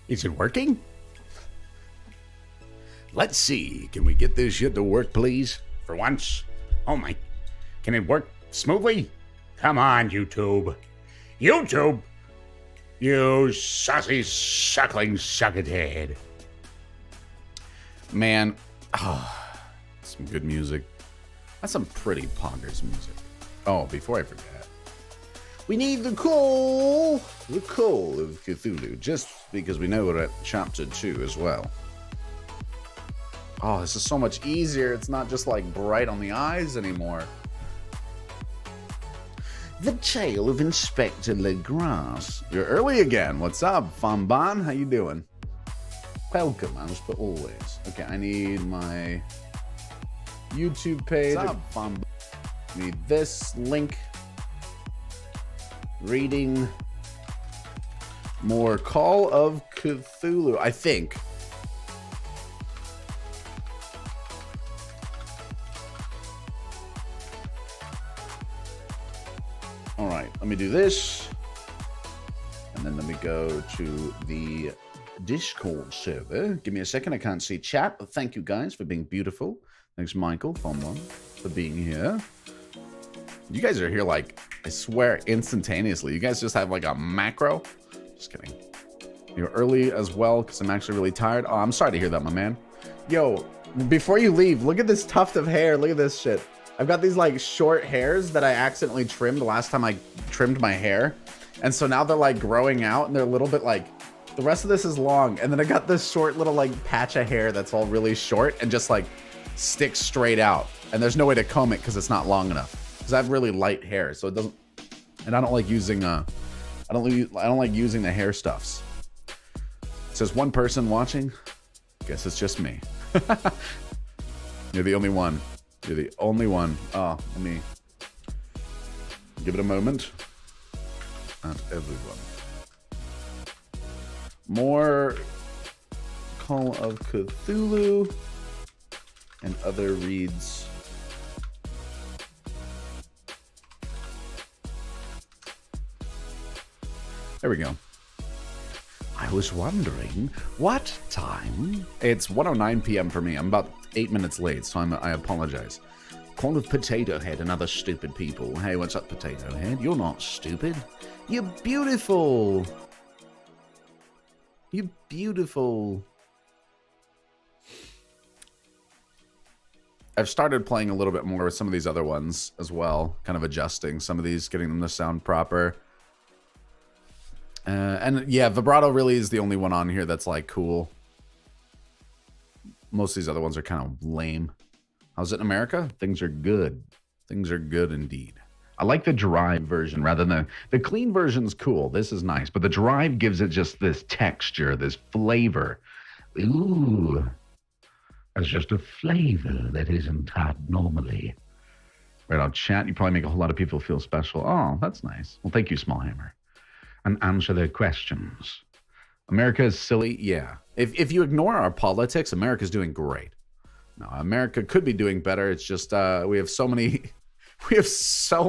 Is it working? Let's see. Can we get this shit to work, please? For once? Oh my. Can it work smoothly? Come on, YouTube. YouTube! You saucy suckling succothead. Man, some good music. That's some pretty Pongers music. Oh, before I forget, we need the call of Cthulu, just because we know we're at chapter 2 as well. Oh, this is so much easier. It's not just like bright on the eyes anymore. The Tale of Inspector Legrasse. You're early again. What's up, Famban? How you doing? Welcome, as per always. Okay, I need my YouTube page. What's up, Famban? Need this link. Reading more Call of Cthulhu, I think. All right, let me do this. And then let me go to the Discord server. Give me a second, I can't see chat, but thank you guys for being beautiful. Thanks, Michael, Fonlon, for being here. You guys are here like, I swear, instantaneously. You guys just have like a macro. Just kidding. You're early as well because I'm actually really tired. Oh, I'm sorry to hear that, my man. Yo, before you leave, look at this tuft of hair. Look at this shit. I've got these like short hairs that I accidentally trimmed last time I trimmed my hair. And so now they're like growing out and they're a little bit like, the rest of this is long. And then I got this short little like patch of hair that's all really short and just like sticks straight out. And there's no way to comb it because it's not long enough. Because I have really light hair, so it doesn't, and I don't like using I don't like using the hair stuffs. It says one person watching. Guess it's just me. You're the only one. You're the only one. Oh, let me give it a moment. Not everyone. More Call of Cthulhu and other reads. There we go. I was wondering what time. It's 1:09 p.m. for me. I'm about 8 minutes late, so I apologize. Call of Potato Head and other stupid people. Hey, what's up, Potato Head? You're not stupid. You're beautiful. You're beautiful. I've started playing a little bit more with some of these other ones as well, kind of adjusting some of these, getting them to sound proper. And yeah, vibrato really is the only one on here that's like cool. Most of these other ones are kind of lame. How's it in America? Things are good. Things are good indeed. I like the drive version rather than the clean version's cool. This is nice, but the drive gives it just this texture, this flavor. Ooh, that's just a flavor that isn't had normally. Right on chat, you probably make a whole lot of people feel special. Oh, that's nice. Well, thank you, Smallhammer. And answer their questions. America is silly, yeah. If you ignore our politics, America's doing great. No, America could be doing better. It's just we have so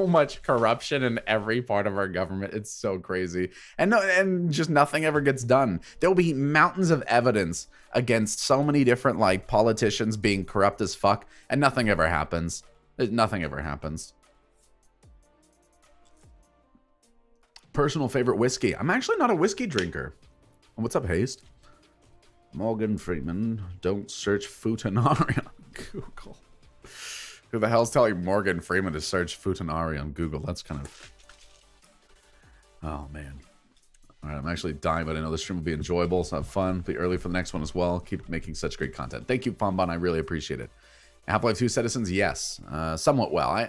much corruption in every part of our government. It's so crazy, and just nothing ever gets done. There will be mountains of evidence against so many different like politicians being corrupt as fuck, and nothing ever happens. Nothing ever happens. Personal favorite whiskey. I'm actually not a whiskey drinker. What's up, Haste? Morgan Freeman. Don't search Futanari on Google. Who the hell's telling Morgan Freeman to search Futanari on Google? That's kind of... Oh, man. All right, I'm actually dying, but I know this stream will be enjoyable, so have fun. Be early for the next one as well. Keep making such great content. Thank you, Famban. I really appreciate it. Half-Life 2 citizens, yes, somewhat well.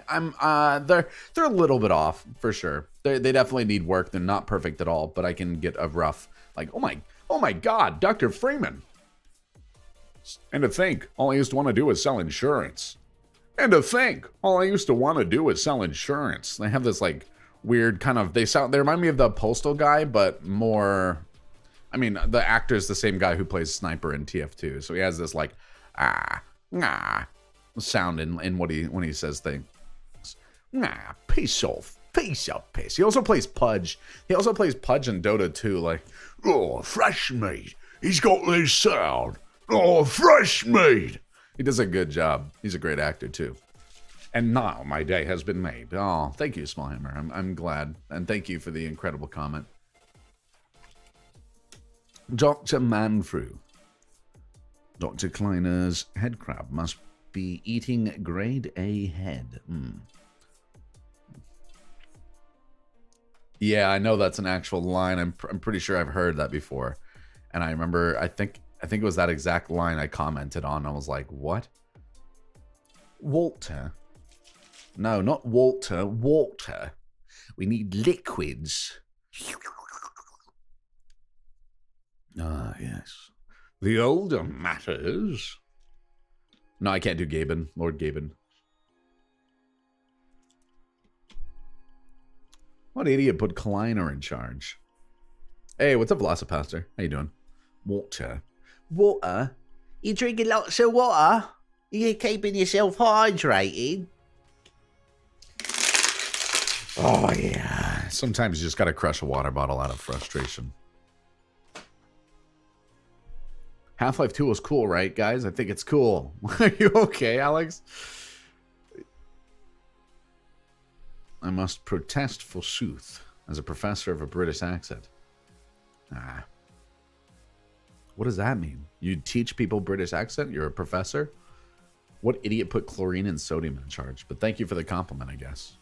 They're a little bit off for sure. They definitely need work. They're not perfect at all, but I can get a rough like, oh my God, Dr. Freeman. And to think, all I used to want to do was sell insurance. And to think, all I used to want to do was sell insurance. They have this like weird kind of they remind me of the Postal guy, but more. I mean, the actor's the same guy who plays Sniper in TF2, so he has this like sound in when he says things. Peace off. Peace up, peace. He also plays Pudge. He also plays Pudge in Dota 2, like, oh, fresh meat. He's got this sound. Oh, fresh meat. He does a good job. He's a great actor, too. And now my day has been made. Oh, thank you, Smallhammer. I'm glad. And thank you for the incredible comment. Dr. Manfrew. Dr. Kleiner's head crab must be eating grade A head. Yeah, I know that's an actual line. I'm pretty sure I've heard that before. And I remember, I think it was that exact line I commented on. I was like, what? Walter? No, not Walter. Water. We need liquids. Ah, yes. The older matters. No, I can't do Gaben. Lord Gaben. What idiot put Kleiner in charge? Hey, what's up, Velocipaster? How you doing? Water. Water? You drinking lots of water? You keeping yourself hydrated? Oh, yeah. Sometimes you just gotta crush a water bottle out of frustration. Half-Life 2 was cool, right, guys? I think it's cool. Are you okay, Alex? I must protest forsooth as a professor of a British accent. Ah. What does that mean? You teach people British accent? You're a professor? What idiot put chlorine and sodium in charge? But thank you for the compliment, I guess.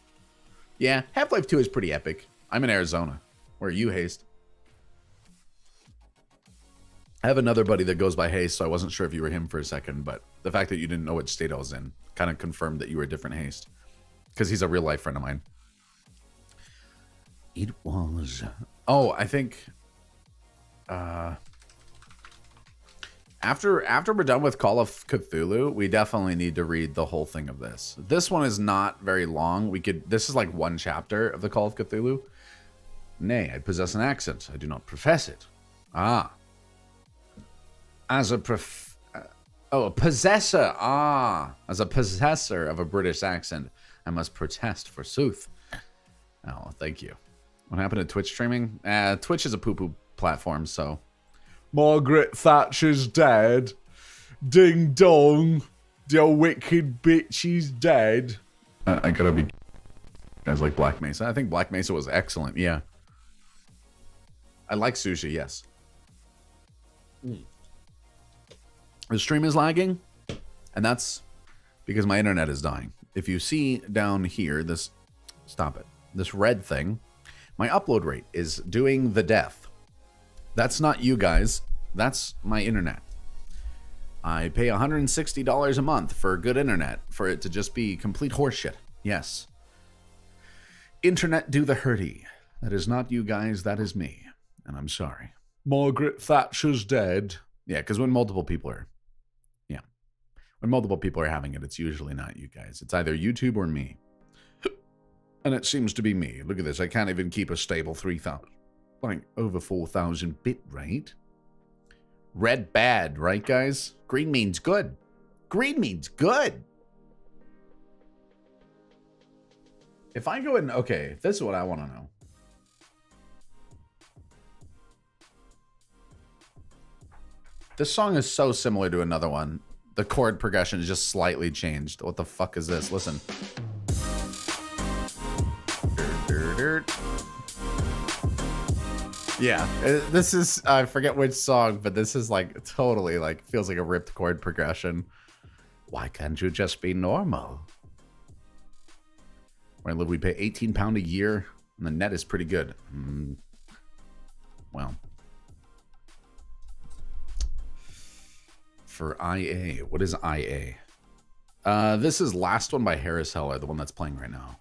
Yeah, Half-Life 2 is pretty epic. I'm in Arizona. Where are you, Haste? I have another buddy that goes by Haste, so I wasn't sure if you were him for a second, but the fact that you didn't know which state I was in kind of confirmed that you were a different Haste. Because he's a real-life friend of mine. It was... Oh, I think... After we're done with Call of Cthulhu, we definitely need to read the whole thing of this. This one is not very long. This is like one chapter of the Call of Cthulhu. Nay, I possess an accent. I do not profess it. Ah. As a a possessor. Ah. As a possessor of a British accent, I must protest forsooth. Oh, thank you. What happened to Twitch streaming? Twitch is a poo-poo platform, so... Margaret Thatcher's dead. Ding dong. The old wicked bitch is dead. I gotta be... Guys like Black Mesa. I think Black Mesa was excellent, yeah. I like sushi, yes. The stream is lagging, and that's because my internet is dying. If you see down here, this... Stop it. This red thing, my upload rate is doing the death. That's not you guys. That's my internet. I pay $160 a month for good internet for it to just be complete horseshit. Yes. Internet do the hurty. That is not you guys. That is me. And I'm sorry. Margaret Thatcher's dead. Yeah, because when multiple people are... Yeah. When multiple people are having it, it's usually not you guys. It's either YouTube or me. And it seems to be me. Look at this. I can't even keep a stable 3,000. Like over 4,000 bit rate. Red bad, right, guys? Green means good. Green means good. If I go in, okay, this is what I want to know. This song is so similar to another one. The chord progression is just slightly changed. What the fuck is this? Listen. Yeah, this is, I forget which song, but this is like totally like, feels like a ripped chord progression. Why can't you just be normal? Where I live, we pay £18 a year, and the net is pretty good. Well. For IA, what is IA? This is Last One by Harris Heller, the one that's playing right now.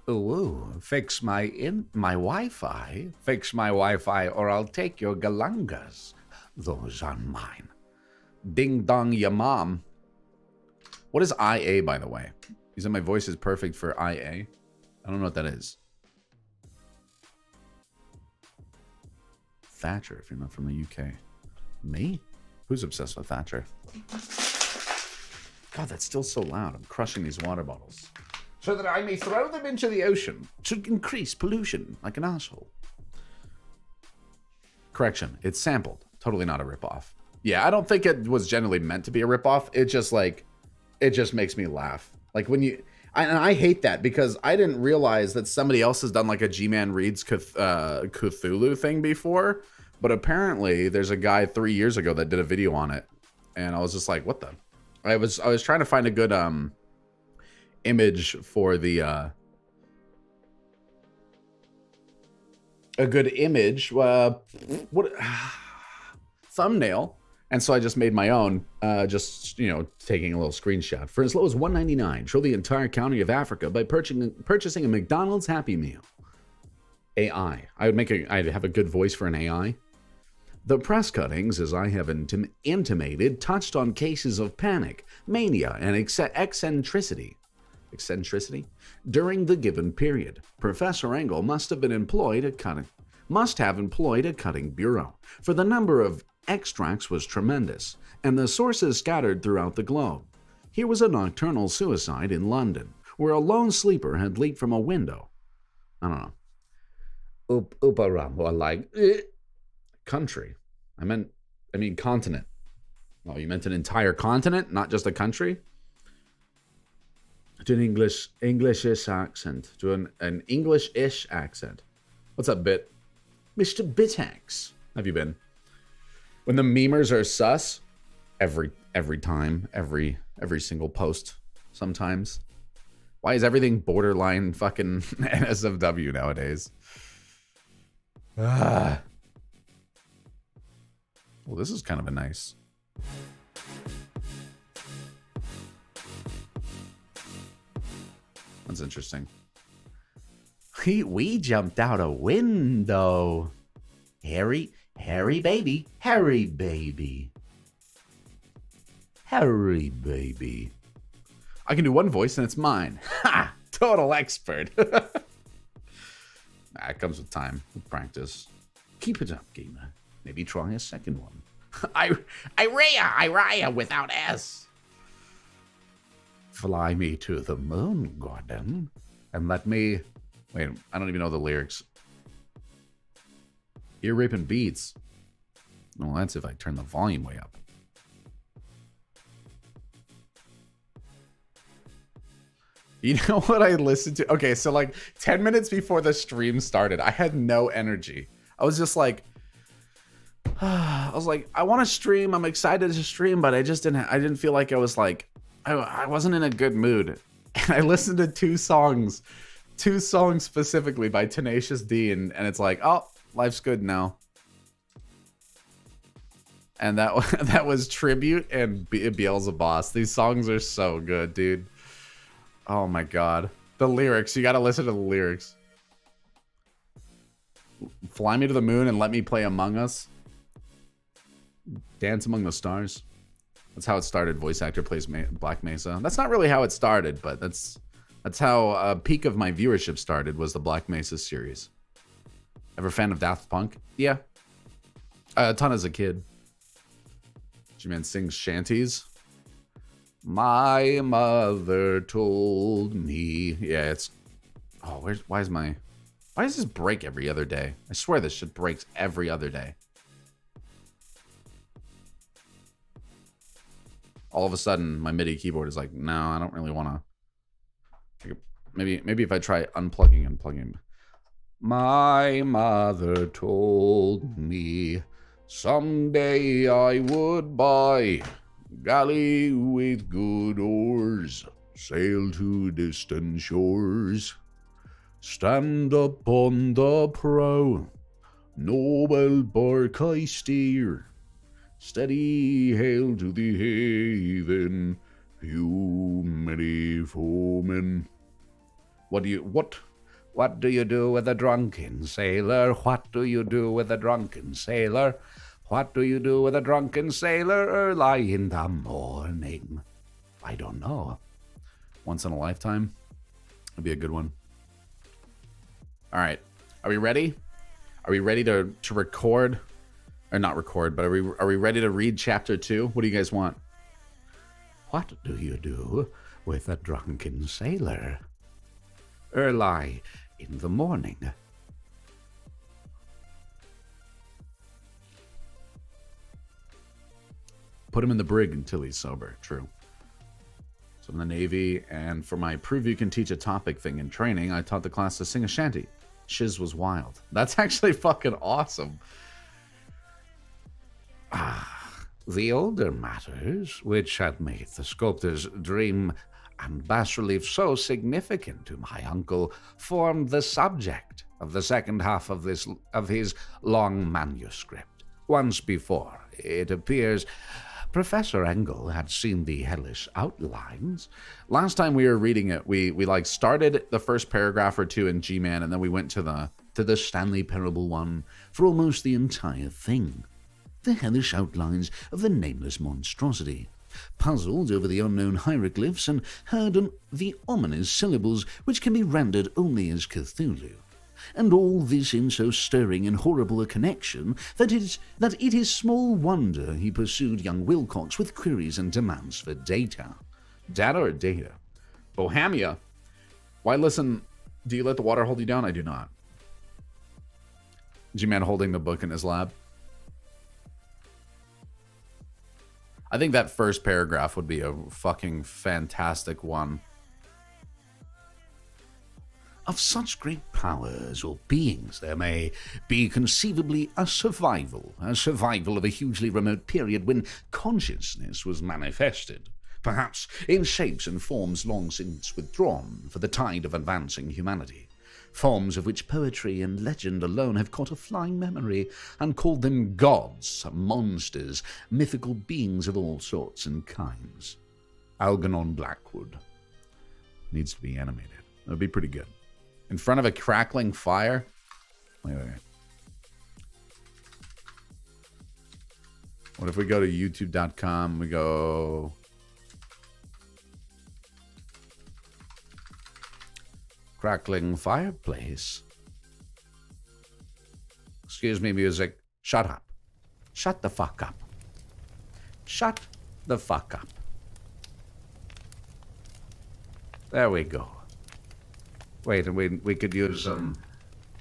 Ooh, fix my Wi-Fi. Fix my Wi-Fi or I'll take your Galungas. Those are mine. Ding dong ya mom. What is IA, by the way? You said my voice is perfect for IA? I don't know what that is. Thatcher, if you're not from the UK. Me? Who's obsessed with Thatcher? God, that's still so loud. I'm crushing these water bottles. So that I may throw them into the ocean to increase pollution like an asshole. Correction, it's sampled. Totally not a ripoff. Yeah, I don't think it was generally meant to be a ripoff. It just like, it just makes me laugh. Like when you, and I hate that because I didn't realize that somebody else has done like a G-Man Reads Cthulhu thing before. But apparently there's a guy 3 years ago that did a video on it. And I was just like, what the? I was trying to find a good image for the a good image what thumbnail, and so I just made my own, just, you know, taking a little screenshot. For as low as $1.99, show the entire county of Africa by purchasing a McDonald's Happy Meal. AI. I'd have a good voice for an AI. The press cuttings, as I have intimated, touched on cases of panic, mania, and eccentricity. Eccentricity? During the given period, Professor Engel must have employed a cutting bureau, for the number of extracts was tremendous, and the sources scattered throughout the globe. Here was a nocturnal suicide in London, where a lone sleeper had leaped from a window. I don't know. Uparam, like country. I mean continent. Oh, you meant an entire continent, not just a country? To an English-ish accent. To an English-ish accent. What's up, Bit? Mr. Bitax. Have you been? When the memers are sus, every time, every single post, sometimes. Why is everything borderline fucking NSFW nowadays? Well, this is kind of a nice. That's interesting. We jumped out a window. Harry baby. Harry baby. I can do one voice and it's mine. Ha! Total expert. It comes with time, with practice. Keep it up, gamer. Maybe try a second one. Iraya without S. Fly me to the moon, Gordon, and let me... Wait, I don't even know the lyrics. Ear raping beats. Well, that's if I turn the volume way up. You know what I listened to? Okay, so like 10 minutes before the stream started, I had no energy. I was just like... I want to stream. I'm excited to stream, but I didn't feel like I was like... I wasn't in a good mood. And I listened to two songs specifically by Tenacious D, and it's like, oh, life's good now. And that was Tribute and Beelzebub. These songs are so good, dude. Oh my god. The lyrics, you gotta listen to the lyrics. Fly me to the moon and let me play Among Us. Dance among the stars. That's how it started. Voice actor plays Black Mesa. That's not really how it started, but that's how a peak of my viewership started, was the Black Mesa series. Ever a fan of Daft Punk? Yeah. A ton as a kid. G-Man sings shanties. My mother told me. Yeah, it's... Oh, why does this break every other day? I swear this shit breaks every other day. All of a sudden, my MIDI keyboard is like, no, I don't really want to. Maybe if I try unplugging and plugging. My mother told me someday I would buy galley with good oars, sail to distant shores, stand up on the prow, noble bark I steer. Steady hail to the haven, you merry foemen. What do you do with a drunken sailor? What do you do with a drunken sailor? What do you do with a drunken sailor early in the morning? I don't know. Once in a lifetime? That'd be a good one. All right. Are we ready? Are we ready to record? Or not record, but are we ready to read chapter 2? What do you guys want? What do you do with a drunken sailor early in the morning? Put him in the brig until he's sober. True. So in the Navy, and for my prove you can teach a topic thing in training, I taught the class to sing a shanty. Shiz was wild. That's actually fucking awesome. The older matters, which had made the sculptor's dream and bas-relief so significant to my uncle, formed the subject of the second half of his long manuscript. Once before, it appears, Professor Engel had seen the hellish outlines. Last time we were reading it, we like started the first paragraph or two in G-Man, and then we went to the Stanley Parable one for almost the entire thing. The hellish outlines of the nameless monstrosity. Puzzled over the unknown hieroglyphs and heard the ominous syllables which can be rendered only as Cthulu. And all this in so stirring and horrible a connection that it is small wonder he pursued young Wilcox with queries and demands for data. Data or data? Bohemia. Why listen, do you let the water hold you down? I do not. G-Man holding the book in his lap. I think that first paragraph would be a fucking fantastic one. Of such great powers or beings, there may be conceivably a survival of a hugely remote period when consciousness was manifested, perhaps in shapes and forms long since withdrawn for the tide of advancing humanity. Forms of which poetry and legend alone have caught a flying memory and called them gods, monsters, mythical beings of all sorts and kinds. Algernon Blackwood. Needs to be animated. That would be pretty good. In front of a crackling fire? Wait. What if we go to youtube.com, we go... Crackling fireplace. Excuse me, music. Shut up. Shut the fuck up. Shut the fuck up. There we go. Wait, and we could use some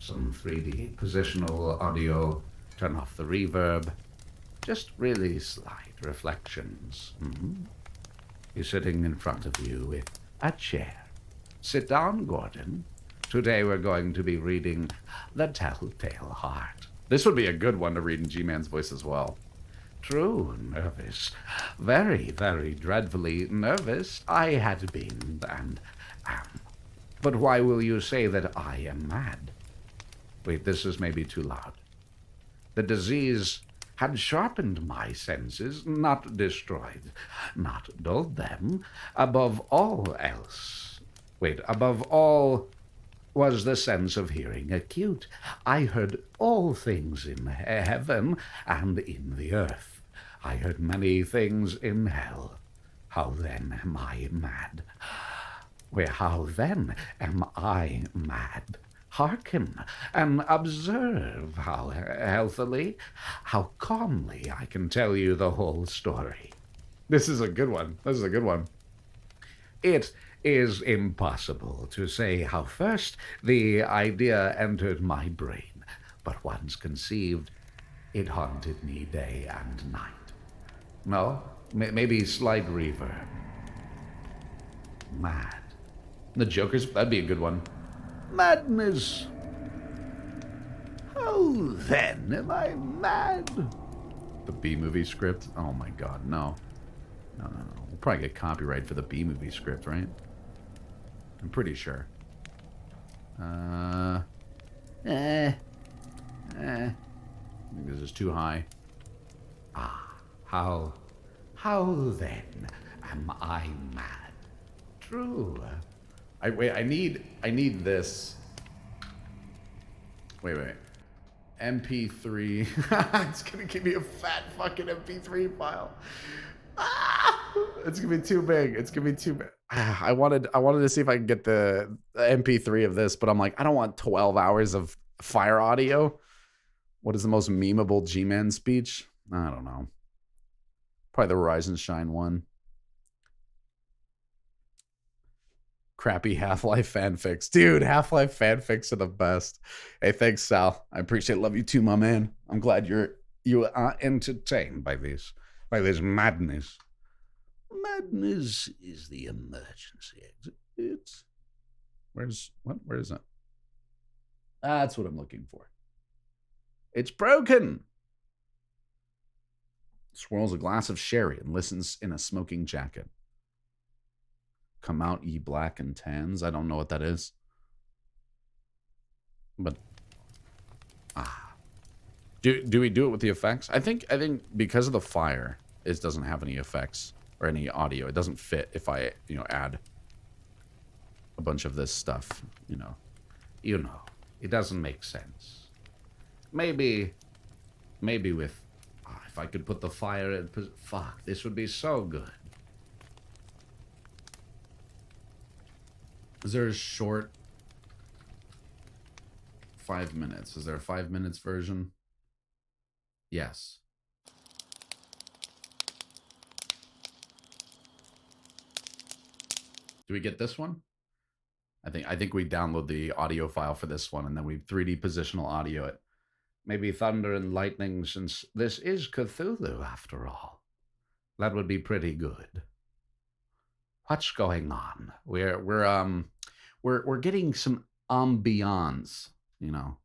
3D positional audio. Turn off the reverb. Just really slight reflections. You're sitting in front of you with a chair. Sit down, Gordon. Today we're going to be reading The Telltale Heart. This would be a good one to read in G-Man's voice as well. True, nervous. Very, very dreadfully nervous. I had been and am. But why will you say that I am mad? Wait, this is maybe too loud. The disease had sharpened my senses, not destroyed, not dulled them. Above all was the sense of hearing acute. I heard all things in heaven and in the earth. I heard many things in hell. How then am I mad? How then am I mad? Hearken and observe how healthily, how calmly I can tell you the whole story. This is a good one. It is impossible to say how first the idea entered my brain, but once conceived, it haunted me day and night. No, maybe slight reverb. Mad. The Joker's, that'd be a good one. Madness. How then am I mad? The B-movie script? Oh my god, no. No. We'll probably get copyright for the B-movie script, right? I'm pretty sure. I think this is too high. How then am I mad? True. I need this. Wait. MP3. It's gonna give me a fat fucking MP3 file. It's gonna be too big. I wanted to see if I can get the MP3 of this, but I'm like, I don't want 12 hours of fire audio. What is the most memeable G-Man speech? I don't know. Probably the Rise and Shine one. Crappy Half-Life fanfics. Dude, Half-Life fanfics are the best. Hey, thanks, Sal. I appreciate it. Love you too, my man. I'm glad you are entertained by these. Like there's madness. Madness is the emergency exit. Where is it? That's what I'm looking for. It's broken. Swirls a glass of sherry and listens in a smoking jacket. Come out, ye black and tans. I don't know what that is. But do we do it with the effects? I think because of the fire, it doesn't have any effects or any audio. It doesn't fit if I, add a bunch of this stuff, it doesn't make sense. Maybe with if I could put the fire in, fuck, this would be so good. Is there a short 5 minutes? Is there a 5 minutes version? Yes. Do we get this one? I think we download the audio file for this one and then we 3D positional audio it. Maybe thunder and lightning, since this is Cthulhu after all. That would be pretty good. What's going on? We're getting some ambiance, trying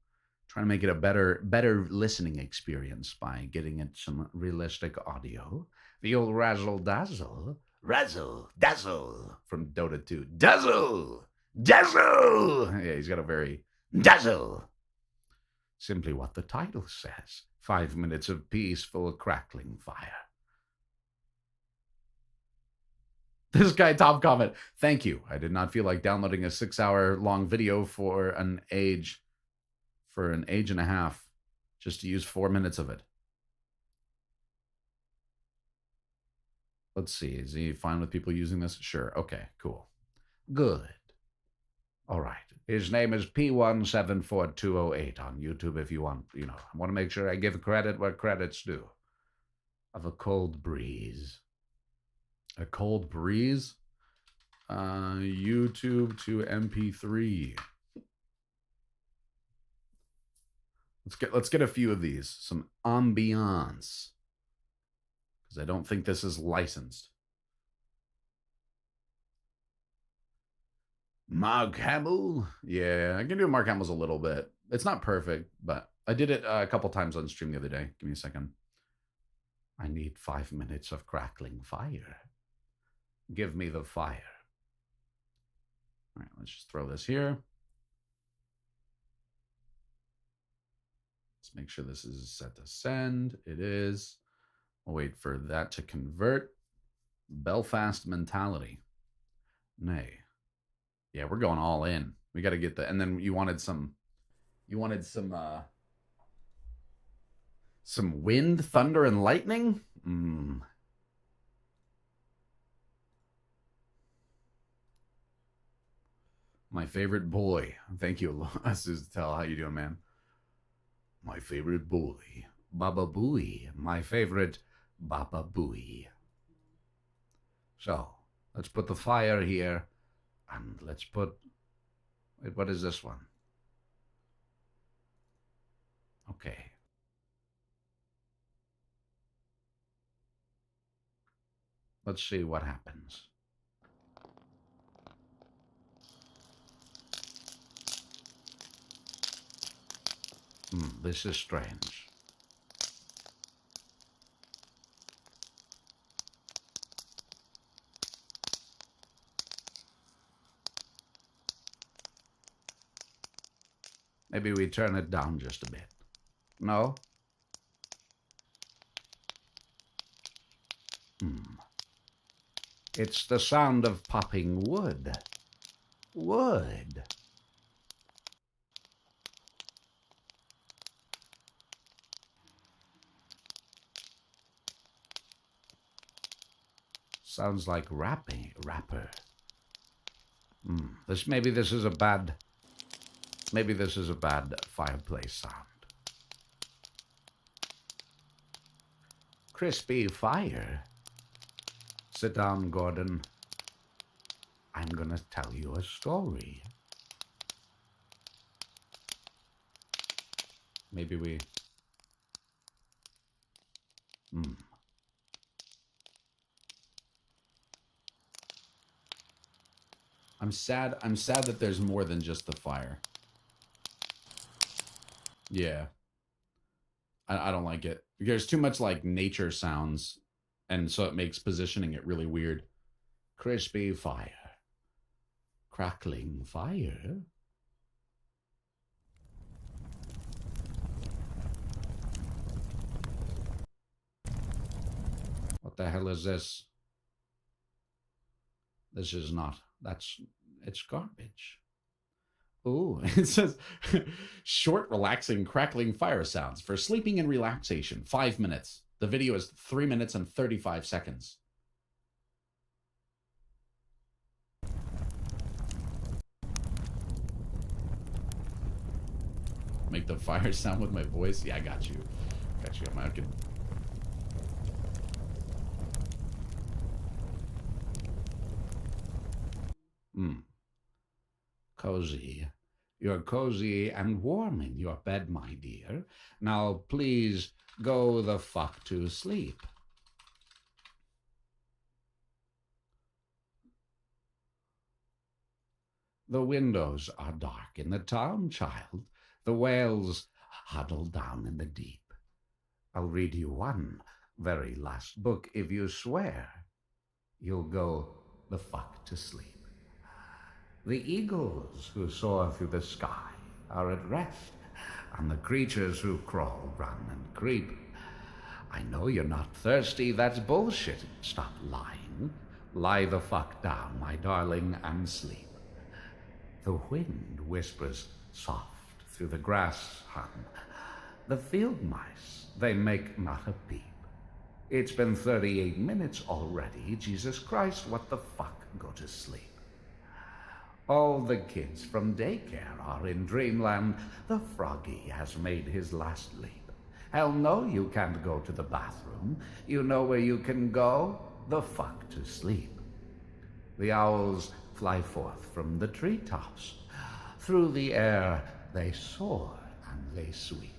to make it a better listening experience by getting it some realistic audio. The old razzle dazzle from Dota 2. Dazzle. Yeah, he's got a very dazzle. Simply what the title says. 5 minutes of peaceful crackling fire. This guy, top comment. Thank you. I did not feel like downloading a 6-hour-long video for an age and a half just to use 4 minutes of it. Let's see. Is he fine with people using this? Sure. Okay, cool. Good. All right. His name is P174208 on YouTube if you want, I want to make sure I give credit where credit's due. Of a cold breeze. A cold breeze? YouTube to MP3. Let's get a few of these. Some ambiance. Because I don't think this is licensed. Mark Hamill? Yeah, I can do Mark Hamill's a little bit. It's not perfect, but I did it a couple times on stream the other day. Give me a second. I need 5 minutes of crackling fire. Give me the fire. All right, let's just throw this here. Let's make sure this is set to send. It is. I'll wait for that to convert. Belfast mentality. Nay. Yeah, we're going all in. We got to get the, and then you wanted some wind, thunder, and lightning? My favorite boy. Thank you, Suzatel. How you doing, man? My favorite boy. Baba Booey. My favorite Baba Booey. So, let's put the fire here. And let's put, wait, what is this one? Okay. Let's see what happens. This is strange. Maybe we turn it down just a bit. No? It's the sound of popping wood. Wood. Sounds like rapper. Maybe this is a bad fireplace sound. Crispy fire. Sit down, Gordon. I'm gonna tell you a story. Maybe we... I'm sad that there's more than just the fire. Yeah. I don't like it. There's too much like nature sounds, and so it makes positioning it really weird. Crispy fire. Crackling fire. What the hell is this? This is not. It's garbage. Oh, it says short, relaxing, crackling fire sounds for sleeping and relaxation. 5 minutes. The video is 3 minutes and 35 seconds. Make the fire sound with my voice? Yeah, I got you. Got you. I can. Cozy. You're cozy and warm in your bed, my dear. Now, please go the fuck to sleep. The windows are dark in the town, child. The whales huddle down in the deep. I'll read you one very last book if you swear you'll go the fuck to sleep. The eagles who soar through the sky are at rest, and the creatures who crawl, run, and creep. I know you're not thirsty, that's bullshit. Stop lying. Lie the fuck down, my darling, and sleep. The wind whispers soft through the grass, hun. The field mice, they make not a peep. It's been 38 minutes already. Jesus Christ, what the fuck? Go to sleep. All the kids from daycare are in dreamland. The froggy has made his last leap. Hell no, you can't go to the bathroom. You know where you can go? The fuck to sleep. The owls fly forth from the treetops. Through the air they soar and they sweep.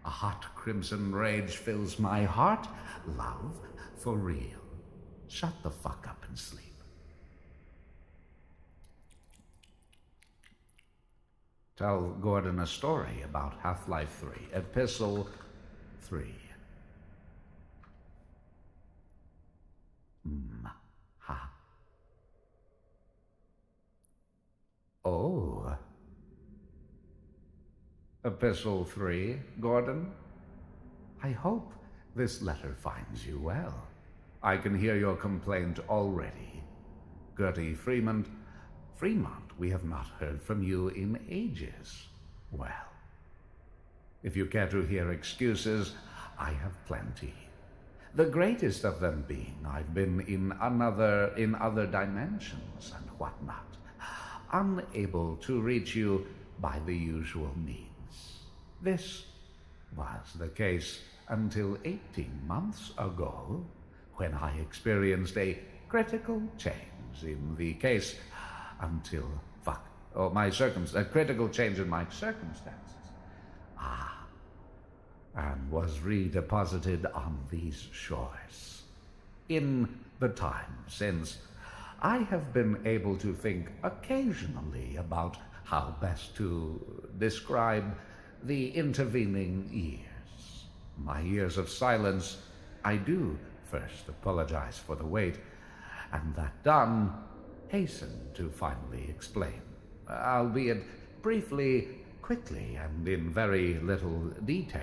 A hot crimson rage fills my heart. Love, for real. Shut the fuck up and sleep. Tell Gordon a story about Half-Life 3, Epistle 3. Ha. Oh. Epistle 3, Gordon. I hope this letter finds you well. I can hear your complaint already. Gertie Fremont, we have not heard from you in ages. Well, if you care to hear excuses, I have plenty. The greatest of them being I've been in other dimensions and whatnot, unable to reach you by the usual means. This was the case until 18 months ago, when I experienced a critical change in the case. A critical change in my circumstances. And was redeposited on these shores. In the time since, I have been able to think occasionally about how best to describe the intervening years. My years of silence, I do first apologize for the wait, and that done, hasten to finally explain, albeit briefly, quickly, and in very little detail,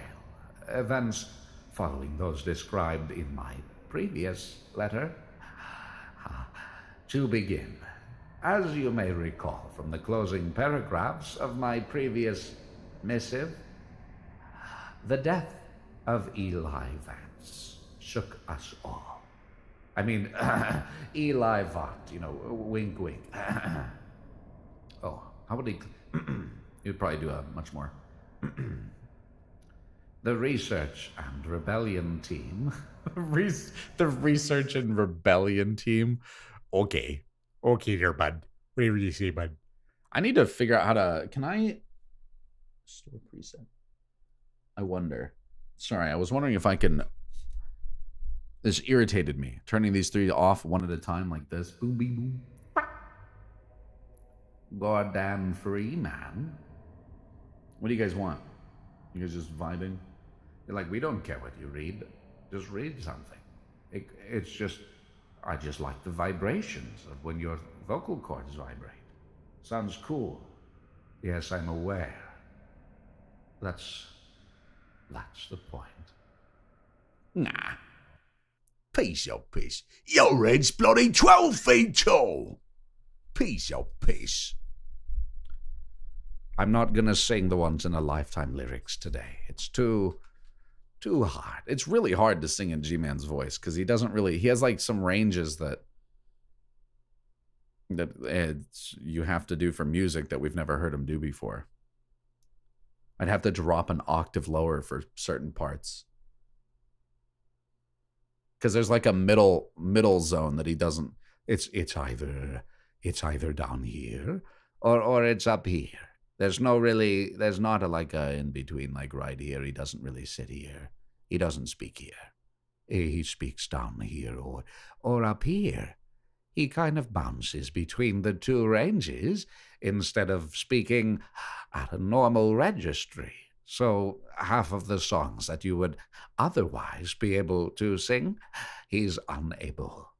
events following those described in my previous letter. To begin, as you may recall from the closing paragraphs of my previous missive, the death of Eli Vance shook us all. I mean, Eli Vaught, wink, wink. Oh, how would he? He'd probably do a much more. The research and rebellion team. The research and rebellion team. Okay, there, bud. Whatever you say, bud. I need to figure out how to. Can I store preset? I wonder. Sorry, I was wondering if I can. This irritated me. Turning these three off one at a time like this. Boom, boom, boom. goddamn free, man. What do you guys want? You guys just vibing? You're like, we don't care what you read. Just read something. It's just, I just like the vibrations of when your vocal cords vibrate. Sounds cool. Yes, I'm aware. That's the point. Nah. Piece of piss. Your head's bloody 12 feet tall. Piece of piss. I'm not gonna sing the Once in a Lifetime lyrics today. It's too hard. It's really hard to sing in G-Man's voice because he has like some ranges that you have to do for music that we've never heard him do before. I'd have to drop an octave lower for certain parts. Because there's like a middle zone that he doesn't. It's either down here or it's up here. There's not a in between, like right here. He doesn't really sit here. He doesn't speak here. He speaks down here or up here. He kind of bounces between the two ranges instead of speaking at a normal registry. So half of the songs that you would otherwise be able to sing, he's unable.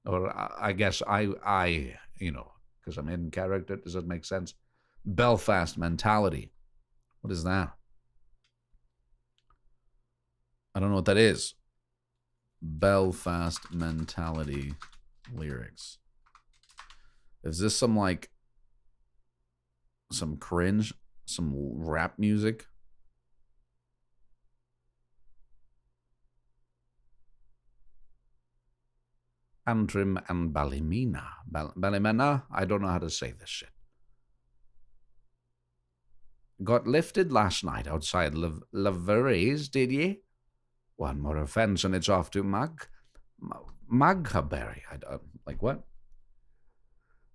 Or I guess I because I'm in character, does that make sense? Belfast mentality. What is that? I don't know what that is. Belfast mentality lyrics. Is this some cringe, some rap music? Antrim and Ballymena. Ballymena? I don't know how to say this shit. Got lifted last night outside Laveries, did ye? One more offence and it's off to Maghaberry. Like what?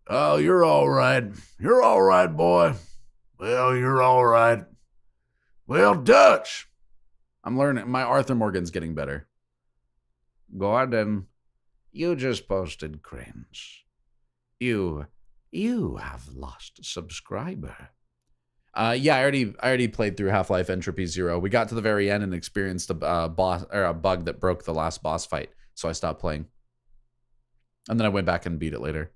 Oh, you're all right. You're all right, boy. Well, you're all right. Well, Dutch. I'm learning. My Arthur Morgan's getting better. Gordon, you just posted cringe. You have lost a subscriber. Yeah, I already played through Half-Life Entropy Zero. We got to the very end and experienced a bug that broke the last boss fight, so I stopped playing. And then I went back and beat it later.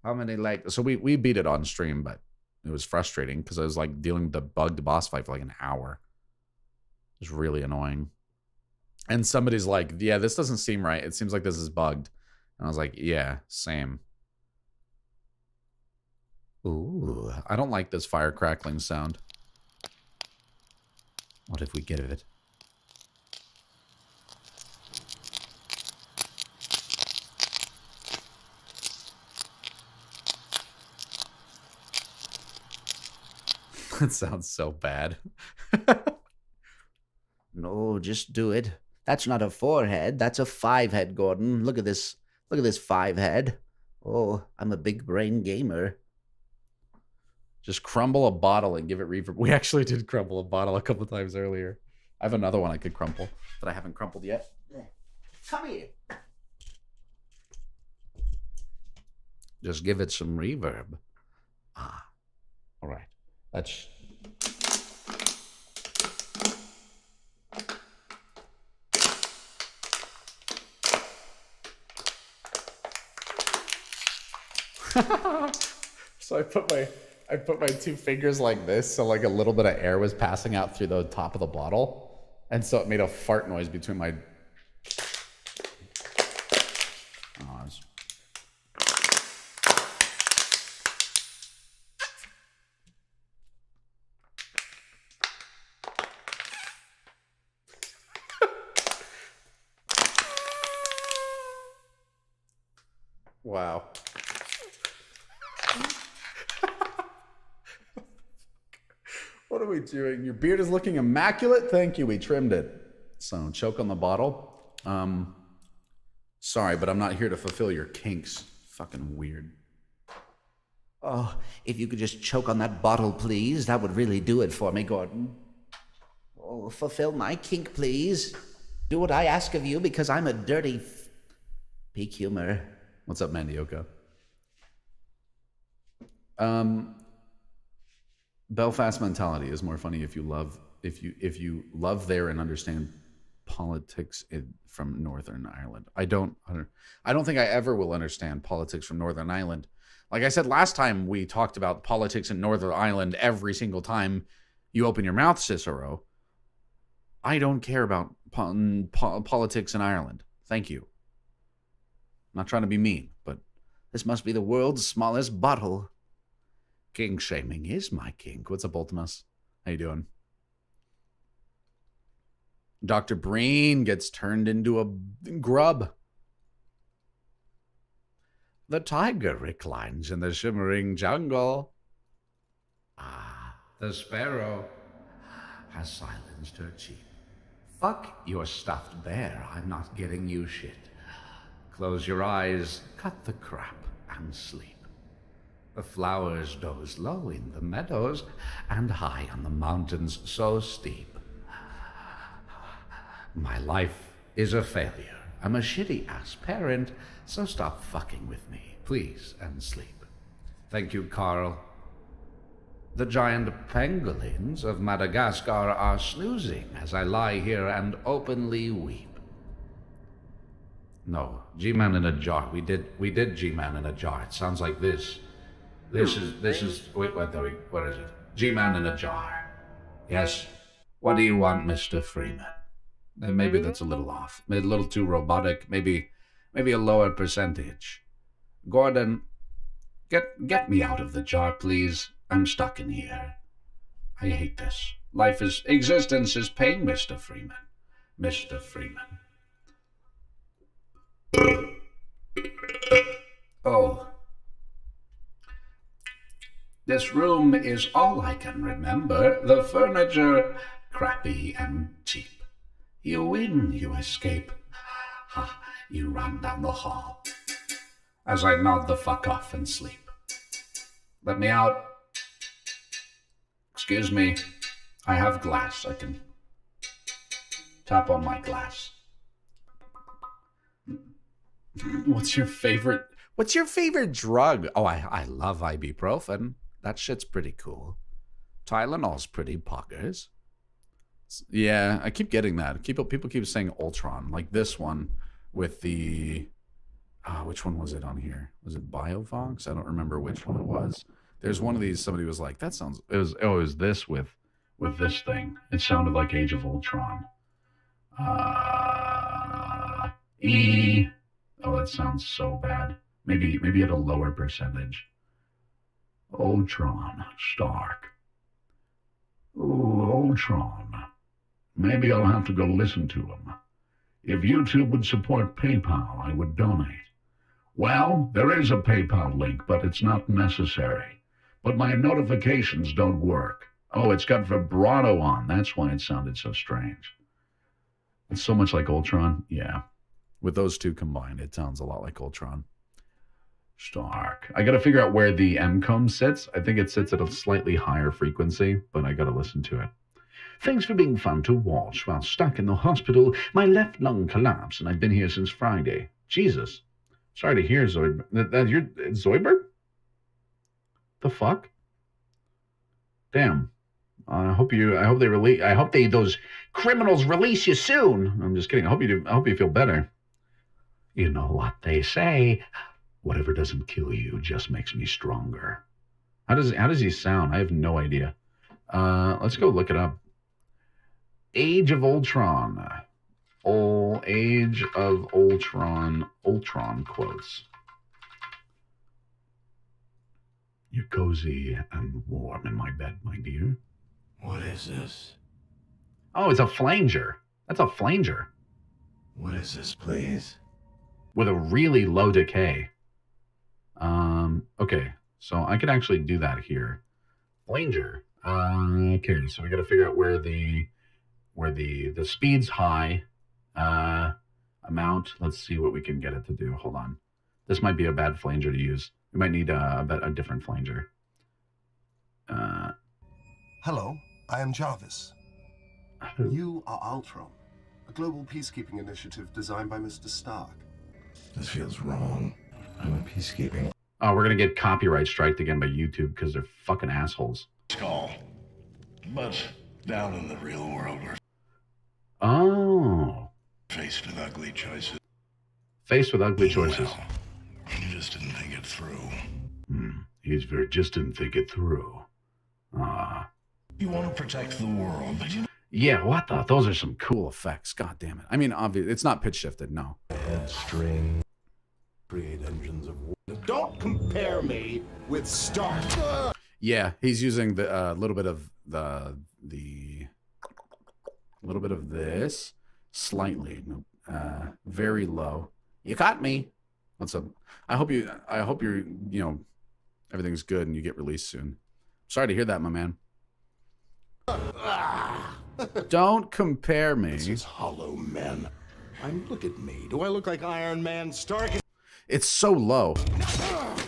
So we beat it on stream, but it was frustrating because I was like dealing with the bugged boss fight for like an hour. It was really annoying. And somebody's like, yeah, this doesn't seem right. It seems like this is bugged. And I was like, yeah, same. Ooh, I don't like this fire crackling sound. What if we get it? That sounds so bad. No, just do it. That's not a 4-head. That's a 5-head, Gordon. Look at this. Look at this 5-head. Oh, I'm a big brain gamer. Just crumble a bottle and give it reverb. We actually did crumble a bottle a couple times earlier. I have another one I could crumple that I haven't crumpled yet. Come here. Just give it some reverb. Ah, all right. That's... So I put my two fingers like this, so like a little bit of air was passing out through the top of the bottle, and so it made a fart noise between my... Wow. What are we doing? Your beard is looking immaculate. Thank you. We trimmed it. So choke on the bottle. Sorry, but I'm not here to fulfill your kinks. Fucking weird. Oh, if you could just choke on that bottle, please. That would really do it for me, Gordon. Oh, fulfill my kink, please. Do what I ask of you because I'm a dirty... Peak humor. What's up, Mandioka? Belfast mentality is more funny if you love there and understand politics from Northern Ireland. I don't think I ever will understand politics from Northern Ireland. Like I said last time, we talked about politics in Northern Ireland every single time you open your mouth, Cicero. I don't care about politics in Ireland. Thank you. I'm not trying to be mean, but this must be the world's smallest bottle. King shaming is my kink. What's up, Ultimus? How you doing? Dr. Breen gets turned into a grub. The tiger reclines in the shimmering jungle. Ah, the sparrow has silenced her cheek. Fuck your stuffed bear. I'm not getting you shit. Close your eyes, cut the crap, and sleep. The flowers doze low in the meadows and high on the mountains so steep. My life is a failure. I'm a shitty-ass parent, so stop fucking with me, please, and sleep. Thank you, Carl. The giant pangolins of Madagascar are snoozing as I lie here and openly weep. No, G-Man in a jar. We did G-Man in a jar. It sounds like this. This is, wait, what is it? G-Man in a jar. Yes. What do you want, Mr. Freeman? Maybe that's a little off. A little too robotic. Maybe a lower percentage. Gordon, get me out of the jar, please. I'm stuck in here. I hate this. Existence is pain, Mr. Freeman. Mr. Freeman. Oh. This room is all I can remember. The furniture, crappy and cheap. You win, you escape. Ha, you run down the hall. As I nod the fuck off and sleep. Let me out. Excuse me. I have glass. I can tap on my glass. What's your favorite drug? Oh, I love ibuprofen. That shit's pretty cool. Tylenol's pretty poggers. Yeah, I keep getting that. People keep saying Ultron. Like this one with the... which one was it on here? Was it Biovox? I don't remember which one it was. There's one of these, somebody was like, that sounds... It was this with this thing. It sounded like Age of Ultron. Oh, that sounds so bad. Maybe at a lower percentage. Ultron, Stark. Ooh, Ultron. Maybe I'll have to go listen to him. If YouTube would support PayPal, I would donate. Well, there is a PayPal link, but it's not necessary. But my notifications don't work. Oh, it's got vibrato on. That's why it sounded so strange. It's so much like Ultron. Yeah. With those two combined, it sounds a lot like Ultron. Stark. I gotta figure out where the M-comb sits. I think it sits at a slightly higher frequency, but I gotta listen to it. Thanks for being fun to watch. While stuck in the hospital, my left lung collapsed, and I've been here since Friday. Jesus. Sorry to hear, Zoidberg. You're Zoidberg? The fuck? Damn. I hope those criminals release you soon. I'm just kidding. I hope you feel better. You know what they say. Whatever doesn't kill you just makes me stronger. How does he sound? I have no idea. Let's go look it up. Age of Ultron. Age of Ultron. Ultron quotes. You're cozy and warm in my bed, my dear. What is this? Oh, it's a flanger. That's a flanger. What is this, please? With a really low decay. Okay, so I could actually do that here. Flanger. Okay, so we got to figure out where the speed's high. Amount. Let's see what we can get it to do. Hold on. This might be a bad flanger to use. We might need a different flanger. Hello, I am Jarvis. Hello. You are Ultron, a global peacekeeping initiative designed by Mr. Stark. This feels wrong. I'm a peacekeeping. Oh, we're gonna get copyright striked again by YouTube because they're fucking assholes. Skull. But down in the real world, we're Oh. faced with ugly choices. Faced with ugly choices. Well, you just didn't think it through. Just didn't think it through. Ah. You want to protect the world, but you Yeah, what the? Those are some cool effects. God damn it. I mean, obviously, it's not pitch shifted, no. head string. Create engines of war. Don't compare me with Stark. Yeah, he's using the little bit of little bit of this, slightly, very low. You caught me. What's up? I hope you're, everything's good and you get released soon. Sorry to hear that, my man. Don't compare me. This is Hollow Man. Look at me. Do I look like Iron Man Stark? It's so low.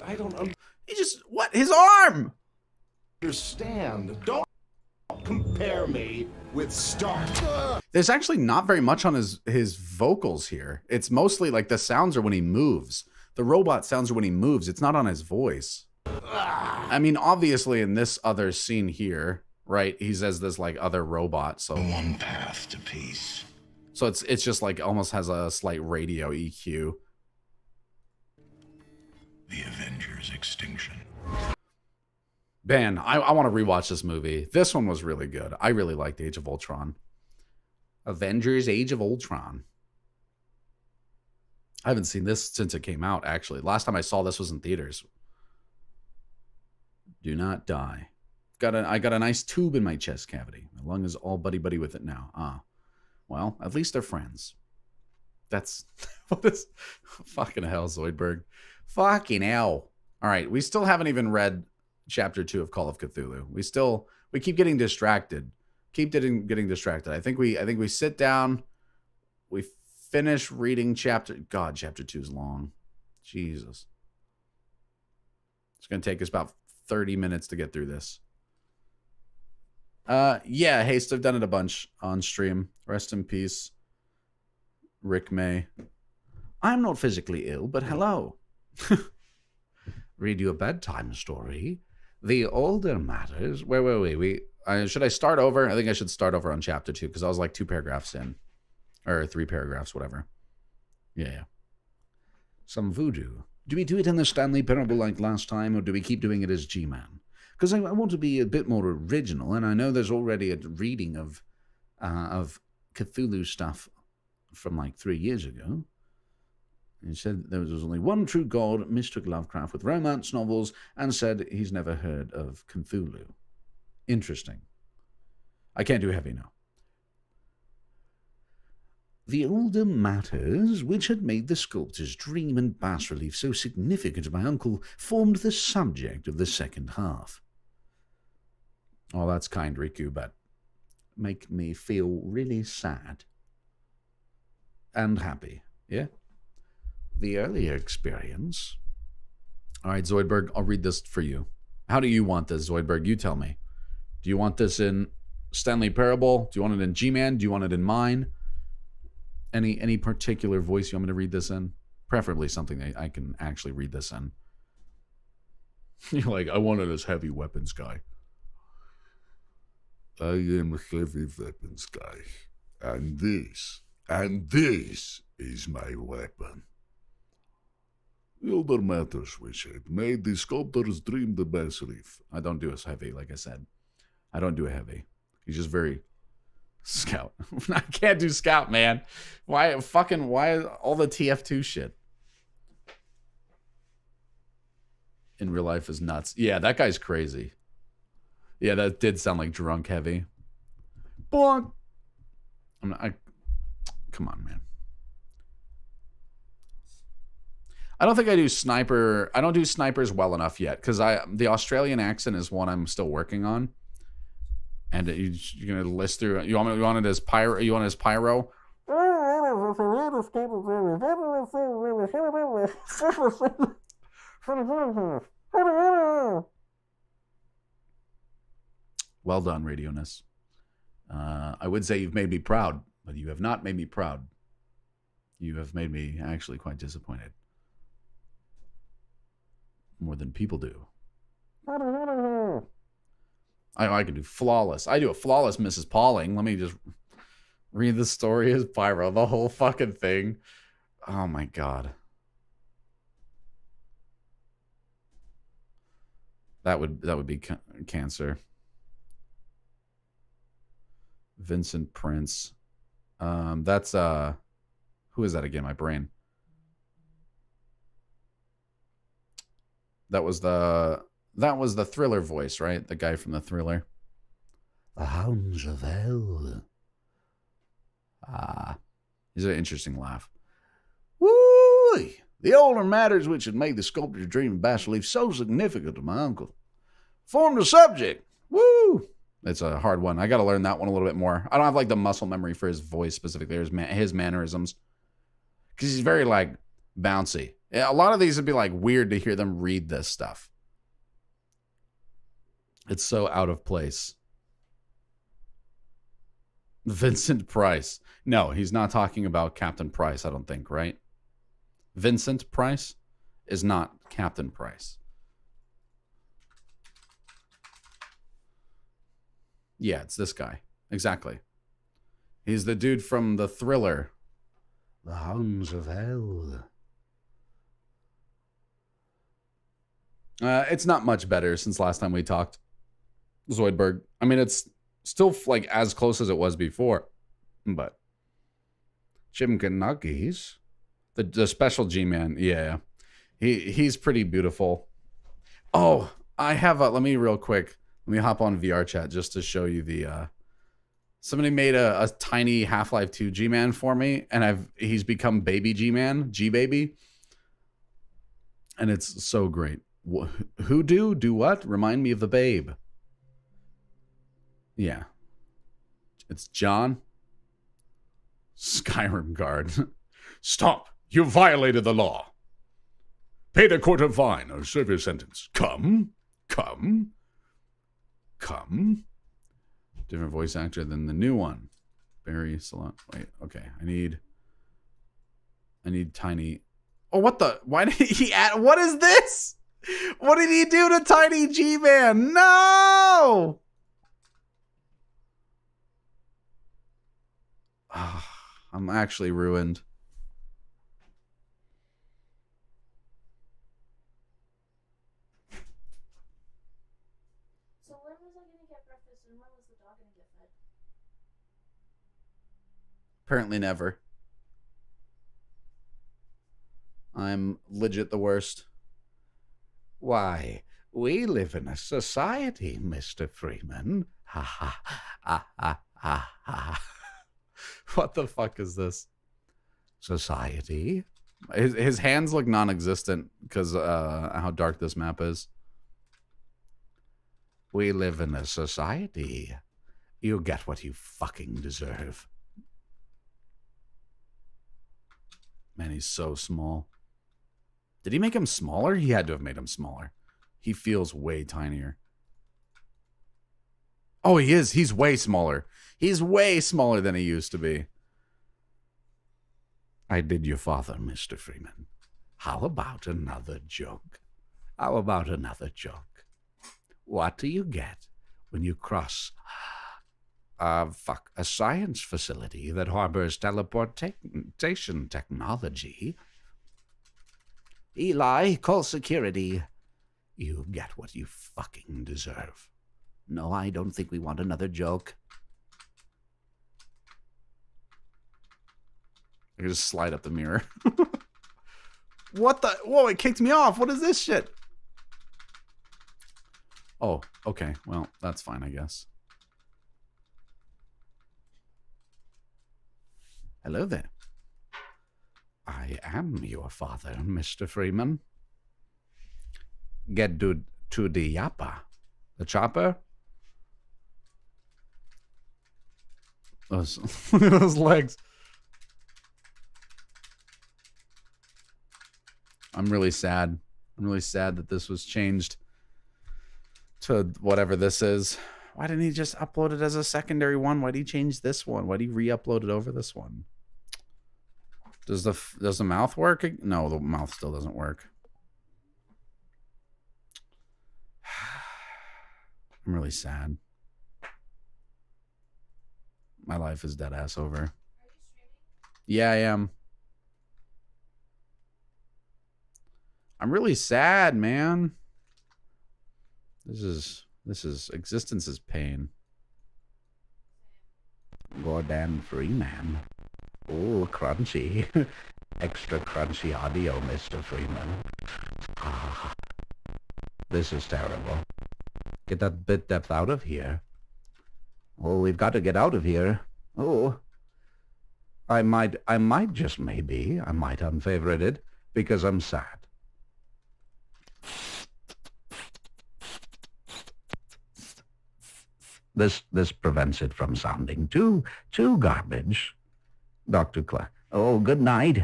I don't He just, what? His arm! understand. Don't compare me with Stark. There's actually not very much on his vocals here. It's mostly like the sounds are when he moves. The robot sounds are when he moves. It's not on his voice. I mean, obviously in this other scene here, right, he says this like other robot, so One path to peace. so it's just like almost has a slight radio EQ. The Avengers' extinction. Man, I want to rewatch this movie. This one was really good. I really liked Age of Ultron. Avengers Age of Ultron. I haven't seen this since it came out, actually. Last time I saw this was in theaters. Do not die. I got a nice tube in my chest cavity. My lung is all buddy-buddy with it now. Ah. Well, at least they're friends. That's... what is... Fucking hell, Zoidberg. Fucking hell. All right, we still haven't even read Chapter 2 of Call of Cthulhu. We keep getting distracted. Keep getting distracted. I think we sit down, we finish reading God, Chapter 2 is long. Jesus. It's going to take us about 30 minutes to get through this. Yeah, Haste, I've done it a bunch on stream. Rest in peace, Rick May. I'm not physically ill, but hello. Read you a bedtime story. The older matters. Wait. Should I start over? I think I should start over on chapter 2 because I was like 2 paragraphs in. Or 3 paragraphs, whatever. Yeah. Some voodoo. Do we do it in the Stanley Parable like last time, or do we keep doing it as G-Man? Because I want to be a bit more original, and I know there's already a reading of Cthulhu stuff from like 3 years ago. He said there was only one true god, mistook Lovecraft with romance novels, and said he's never heard of Cthulhu. Interesting. I can't do heavy now. The older matters which had made the sculptor's dream and bas-relief so significant to my uncle formed the subject of the second half. Oh, that's kind, Riku, but make me feel really sad and happy, yeah? The earlier experience. All right, Zoidberg, I'll read this for you. How do you want this, Zoidberg? You tell me. Do you want this in Stanley Parable? Do you want it in G-Man? Do you want it in mine? Any particular voice you want me to read this in? Preferably something that I can actually read this in. You're like, I want it as heavy weapons guy. I am a heavy weapons guy. And this is my weapon. The older matters which had made the sculptor's dream the bas relief. I don't do a heavy, like I said. I don't do a heavy. He's just very scout. I can't do scout, man. Why all the TF2 shit? In real life is nuts. Yeah, that guy's crazy. Yeah, that did sound like drunk heavy. Bonk. Come on, man. I don't think I do sniper. I don't do snipers well enough yet because the Australian accent is one I'm still working on. And you're gonna list through. You want it as pyro? You want it as pyro? Well done, Radioness. I would say you've made me proud, but you have not made me proud. You have made me actually quite disappointed. more than people do. I can do flawless. I do a flawless Mrs. Pauling. Let me just read the story as Pyro, the whole fucking thing. Oh my god. That would be cancer. Vincent Prince. That's who is that again? My brain. That was the Thriller voice, right? The guy from the Thriller. The Hounds of Hell. Ah, he's an interesting laugh. Woo! The older matters which had made the sculptor's dream of bas-relief so significant to my uncle formed the subject. Woo! It's a hard one. I got to learn that one a little bit more. I don't have like the muscle memory for his voice specifically, his mannerisms, because he's very like bouncy. A lot of these would be like weird to hear them read this stuff. It's so out of place. Vincent Price. No, he's not talking about Captain Price, I don't think, right? Vincent Price is not Captain Price. Yeah, it's this guy. Exactly. He's the dude from the Thriller. The Hounds of Hell. It's not much better since last time we talked. Zoidberg. I mean, it's still like as close as it was before. But Chimkanakis. The special G-Man. Yeah. He's pretty beautiful. Oh, I have let me real quick. Let me hop on VR chat just to show you the somebody made a tiny Half-Life 2 G-Man for me, and he's become baby G-Man, G-Baby. And it's so great. Who do what? Remind me of the babe. Yeah. It's John. Skyrim guard. Stop! You violated the law. Pay the court a fine or serve your sentence. Come. Different voice actor than the new one. Barry Salon. Wait, okay. I need Tiny. Oh, what the? Why did he add? What is this? What did he do to Tiny G-Man? No! I'm actually ruined. So when was I going to get breakfast and when was the dog going to get fed? Apparently never. I'm legit the worst. Why, we live in a society, Mr. Freeman. Ha ha ha ha ha ha. What the fuck is this? Society? His hands look non-existent because how dark this map is. We live in a society. You get what you fucking deserve. Man, he's so small. Did he make him smaller? He had to have made him smaller. He feels way tinier. Oh, he is. He's way smaller. He's way smaller than he used to be. I did your father, Mr. Freeman. How about another joke? How about another joke? What do you get when you cross a science facility that harbors teleportation technology? Eli, call security. You get what you fucking deserve. No, I don't think we want another joke. I can just slide up the mirror. What the? Whoa, it kicked me off. What is this shit? Oh, okay. Well, that's fine, I guess. Hello there. I am your father, Mr. Freeman. Get to the yappa. The chopper? Those legs. I'm really sad. I'm really sad that this was changed to whatever this is. Why didn't he just upload it as a secondary one? Why did he change this one? Why did he re-upload it over this one? Does the mouth work? No, the mouth still doesn't work. I'm really sad. My life is dead ass over. Yeah, I am. I'm really sad, man. This is existence is pain. Gordon Freeman. Oh, crunchy. Extra crunchy audio, Mr. Freeman. Ah, this is terrible. Get that bit depth out of here. Oh, we've got to get out of here. Oh, I might just maybe, I might unfavorite it because I'm sad. This prevents it from sounding too garbage. Dr. Clark. Oh, good night.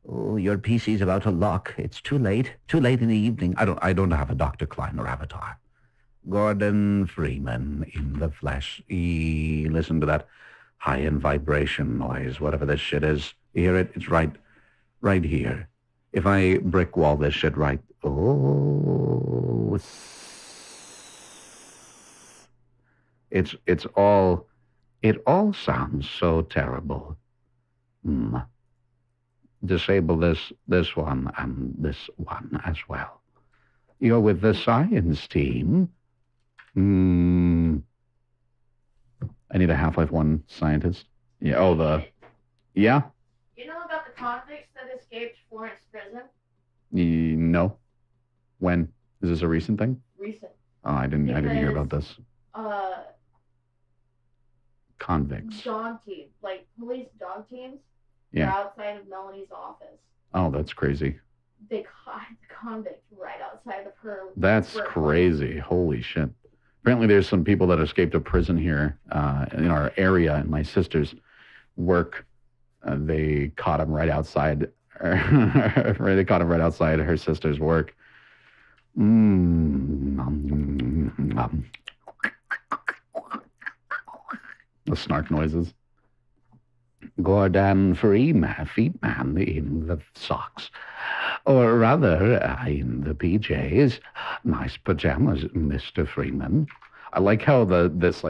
Oh, your PC's about to lock. It's too late. Too late in the evening. I don't have a Dr. Kleiner avatar. Gordon Freeman in the flesh. Listen to that high-end vibration noise, whatever this shit is. You hear it? It's right here. If I brick wall this shit right. Oh, it all sounds so terrible. Disable this one and this one as well. You're with the science team. I need a Half-Life 1 scientist. Yeah. Oh, yeah. You know about the convicts that escaped Florence prison? No. When? Is this a recent thing? Recent. Oh, I didn't hear about this. Convicts. Dog team, like police dog teams. Yeah. They're outside of Melanie's office. Oh, that's crazy. They caught the convict right outside of her. That's crazy. Holy shit. Apparently there's some people that escaped a prison here in our area, in my sister's work. They caught him right outside. They caught him right outside her sister's work. The snark noises. Gordon Freeman, Feetman in the socks. Or rather, in the PJs. Nice pajamas, Mr. Freeman. I like how this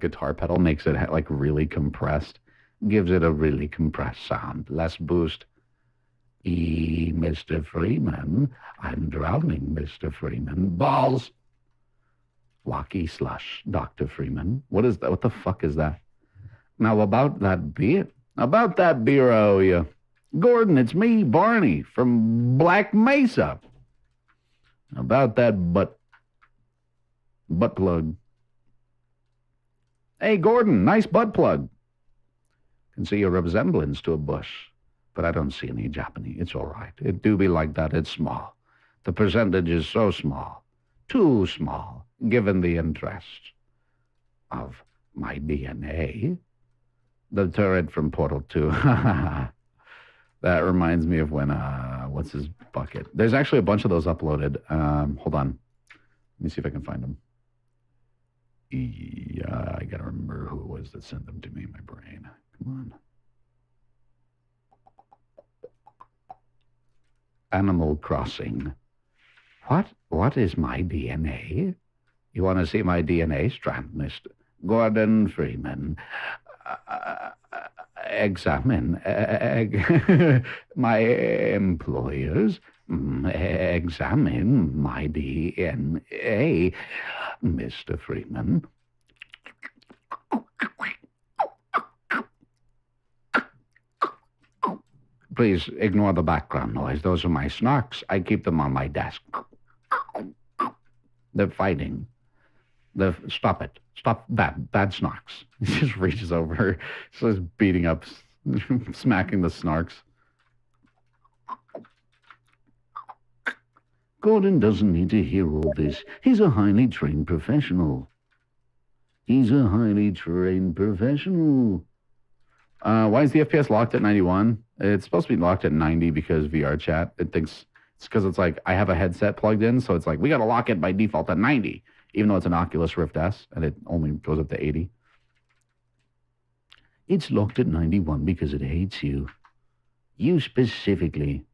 guitar pedal makes it like really compressed. Gives it a really compressed sound. Less boost. Mr. Freeman. I'm drowning, Mr. Freeman. Balls. Locky slush, Dr. Freeman. What is that? What the fuck is that? Now about that beer. About that beer I owe you. Gordon, it's me, Barney, from Black Mesa. About that butt plug. Hey, Gordon, nice butt plug. Can see a resemblance to a bush, but I don't see any Japanese. It's all right. It do be like that. It's small. The percentage is so small. Too small, given the interest of my DNA. The turret from Portal 2. That reminds me of when, what's his bucket? There's actually a bunch of those uploaded. Hold on. Let me see if I can find them. Yeah, I gotta remember who it was that sent them to me in my brain. Come on. Animal Crossing. What is my DNA? You want to see my DNA strand, Mr. Gordon Freeman? Examine my employers. Examine my DNA, Mr. Freeman. Please ignore the background noise. Those are my snarks. I keep them on my desk. They're fighting. Stop it. Stop bad snarks. He just reaches over, starts beating up, smacking the snarks. Gordon doesn't need to hear all this. He's a highly trained professional. Why is the FPS locked at 91? It's supposed to be locked at 90 because VR chat. It thinks it's because it's like I have a headset plugged in, so it's like we got to lock it by default at 90. Even though it's an Oculus Rift S, and it only goes up to 80. It's locked at 91 because it hates you. You specifically.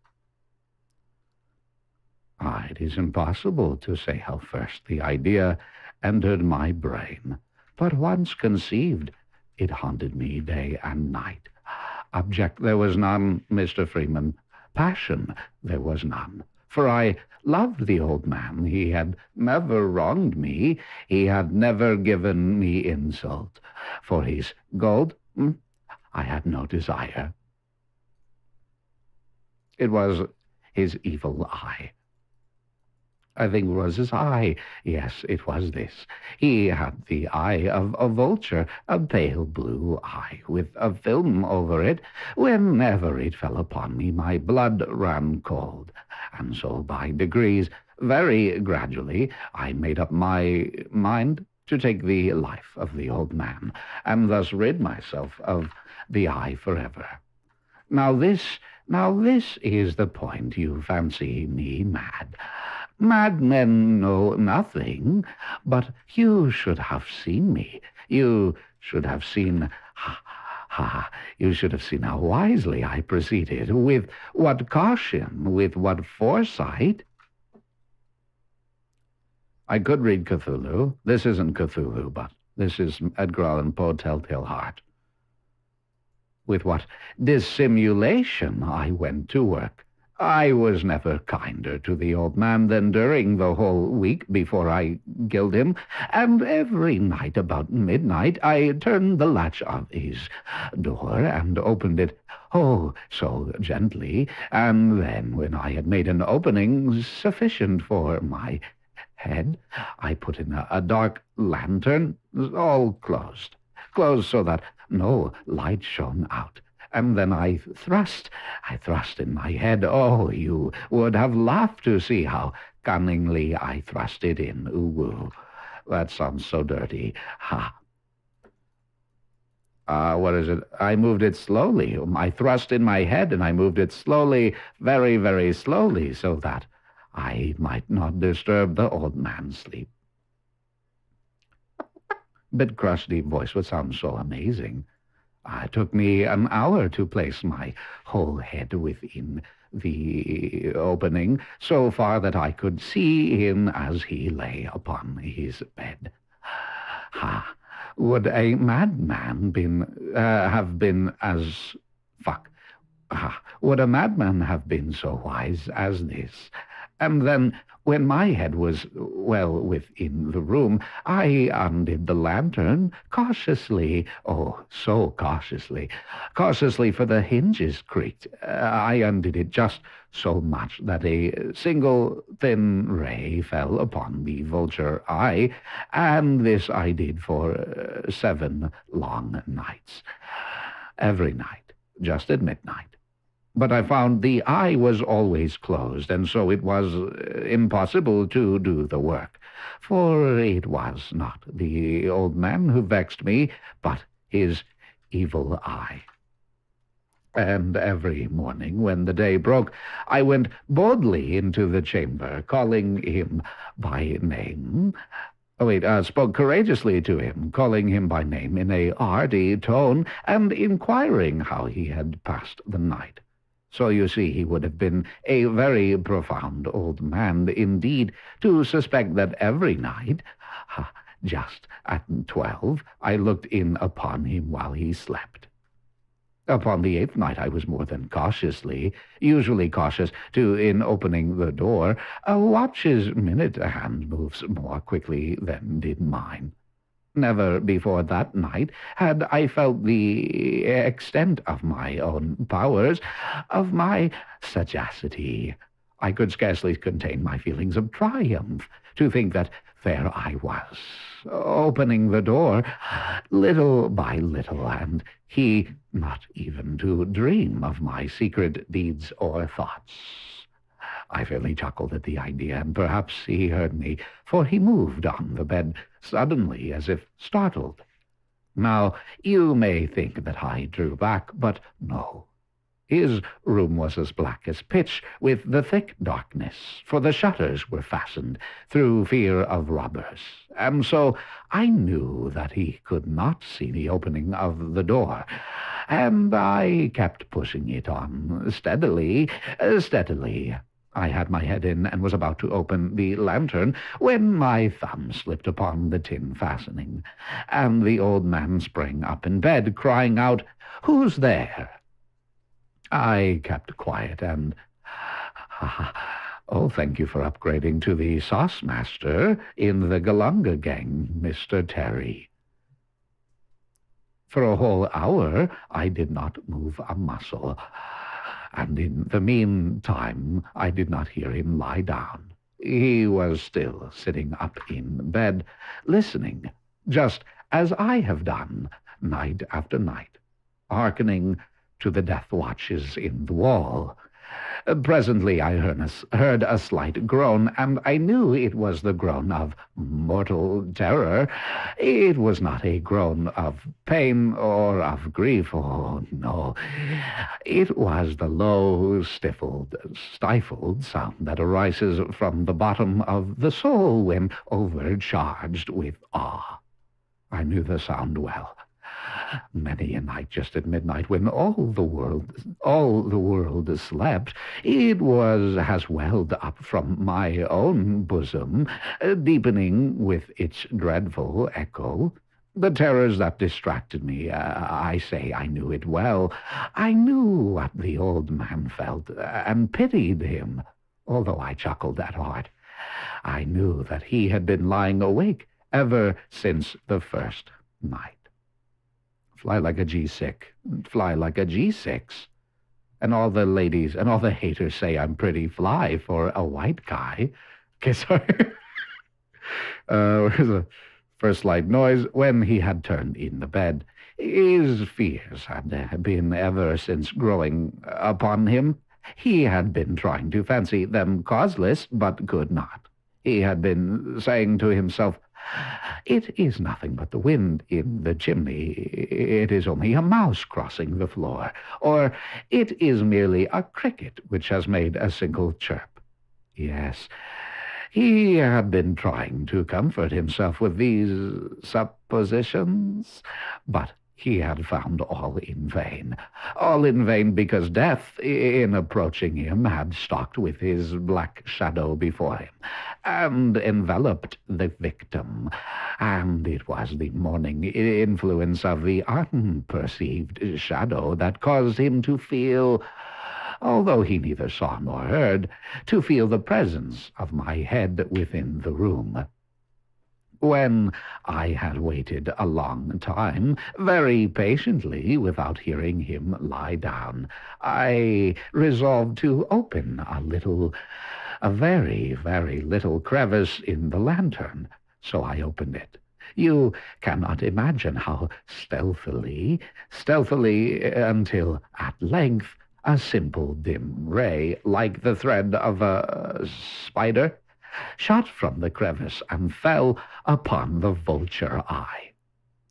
It is impossible to say how first the idea entered my brain, but once conceived, it haunted me day and night. Object there was none, Mr. Freeman. Passion there was none. For I loved the old man. He had never wronged me. He had never given me insult. For his gold, I had no desire. It was his evil eye. I think it was his eye. Yes, it was this. He had the eye of a vulture, a pale blue eye, with a film over it. Whenever it fell upon me, my blood ran cold. And so by degrees, very gradually, I made up my mind to take the life of the old man, and thus rid myself of the eye forever. Now this is the point. You fancy me mad. Madmen know nothing, but you should have seen me. You should have seen, you should have seen how wisely I proceeded, with what caution, with what foresight. I could read Cthulhu. This isn't Cthulhu, but this is Edgar Allan Poe, Telltale Heart. With what dissimulation I went to work. I was never kinder to the old man than during the whole week before I killed him, and every night about midnight I turned the latch of his door and opened it, oh, so gently, and then when I had made an opening sufficient for my head, I put in a dark lantern, all closed so that no light shone out. And then I thrust in my head. Oh, you would have laughed to see how cunningly I thrust it in. Ooh, that sounds so dirty. What is it? I moved it slowly. I thrust in my head, and I moved it slowly, very, very slowly, so that I might not disturb the old man's sleep. Bit crusty voice would sound so amazing. It took me an hour to place my whole head within the opening, so far that I could see him as he lay upon his bed. Would a madman have been as... would a madman have been so wise as this? And then, when my head was well within the room, I undid the lantern cautiously, oh, so cautiously, for the hinges creaked. I undid it just so much that a single thin ray fell upon the vulture eye, and this I did for 7 long nights. Every night, just at midnight. But I found the eye was always closed, and so it was impossible to do the work. For it was not the old man who vexed me, but his evil eye. And every morning when the day broke, I went boldly into the chamber, calling him by name. Spoke courageously to him, calling him by name in a hearty tone, and inquiring how he had passed the night. So you see, he would have been a very profound old man indeed to suspect that every night, just at 12, I looked in upon him while he slept. Upon the 8th night I was more than usually cautious, in opening the door. A watch's minute hand moves more quickly than did mine. Never before that night had I felt the extent of my own powers, of my sagacity. I could scarcely contain my feelings of triumph to think that there I was, opening the door little by little, and he not even to dream of my secret deeds or thoughts. I fairly chuckled at the idea, and perhaps he heard me, for he moved on the bed suddenly, as if startled. Now, you may think that I drew back, but no. His room was as black as pitch, with the thick darkness, for the shutters were fastened through fear of robbers, and so I knew that he could not see the opening of the door, and I kept pushing it on steadily. I had my head in and was about to open the lantern when my thumb slipped upon the tin fastening, and the old man sprang up in bed, crying out, "Who's there?" I kept quiet and... Oh, thank you for upgrading to the sauce master in the Galunga gang, Mr. Terry. For a whole hour, I did not move a muscle, and in the meantime, I did not hear him lie down. He was still sitting up in bed, listening, just as I have done night after night, hearkening to the death watches in the wall. Presently I heard a slight groan, and I knew it was the groan of mortal terror. It was not a groan of pain or of grief. Oh, no. It was the low, stifled sound that arises from the bottom of the soul when overcharged with awe. I knew the sound well. Many a night just at midnight, when all the world slept, it has welled up from my own bosom, deepening with its dreadful echo. The terrors that distracted me, I say I knew it well. I knew what the old man felt, and pitied him, although I chuckled at heart. I knew that he had been lying awake ever since the first night. Fly like a G6, fly like a G6. And all the ladies and all the haters say I'm pretty fly for a white guy. Okay, sorry. Where's the first slight noise? When he had turned in the bed, his fears had been ever since growing upon him. He had been trying to fancy them causeless, but could not. He had been saying to himself, "It is nothing but the wind in the chimney. It is only a mouse crossing the floor. Or it is merely a cricket which has made a single chirp." Yes, he had been trying to comfort himself with these suppositions, but he had found all in vain. All in vain because death, in approaching him, had stalked with his black shadow before him, and enveloped the victim. And it was the morning influence of the unperceived shadow that caused him to feel, although he neither saw nor heard, to feel the presence of my head within the room. When I had waited a long time, very patiently, without hearing him lie down, I resolved to open a very, very little crevice in the lantern. So I opened it. You cannot imagine how stealthily, until at length a simple dim ray, like the thread of a spider, shot from the crevice and fell upon the vulture eye.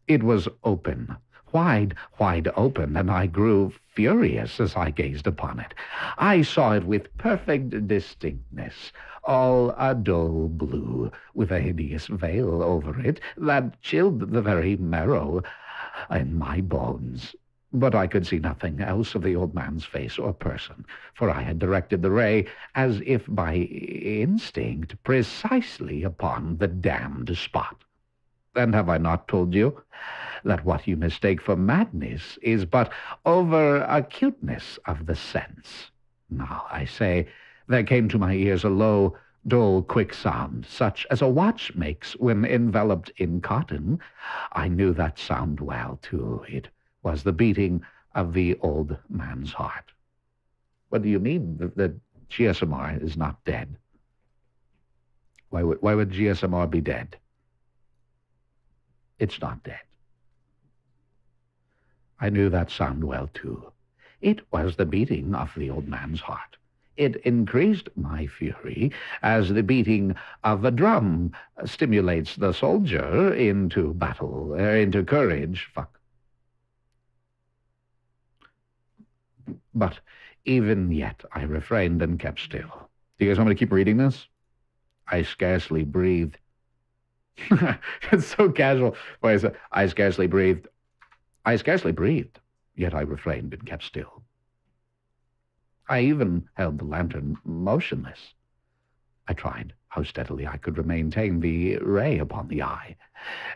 It was open, wide open, and I grew furious as I gazed upon it. I saw it with perfect distinctness, all a dull blue, with a hideous veil over it that chilled the very marrow in my bones. But I could see nothing else of the old man's face or person, for I had directed the ray, as if by instinct, precisely upon the damned spot. And have I not told you that what you mistake for madness is but over-acuteness of the sense? Now, I say, there came to my ears a low, dull, quick sound, such as a watch makes when enveloped in cotton. I knew that sound well, too. It was the beating of the old man's heart. What do you mean that GSMR is not dead? Why would GSMR be dead? It's not dead. I knew that sound well, too. It was the beating of the old man's heart. It increased my fury as the beating of a drum stimulates the soldier into battle, into courage. But even yet I refrained and kept still. Do you guys want me to keep reading this? I scarcely breathed. It's so casual. I scarcely breathed. I scarcely breathed, yet I refrained and kept still. I even held the lantern motionless. I tried how steadily I could maintain the ray upon the eye.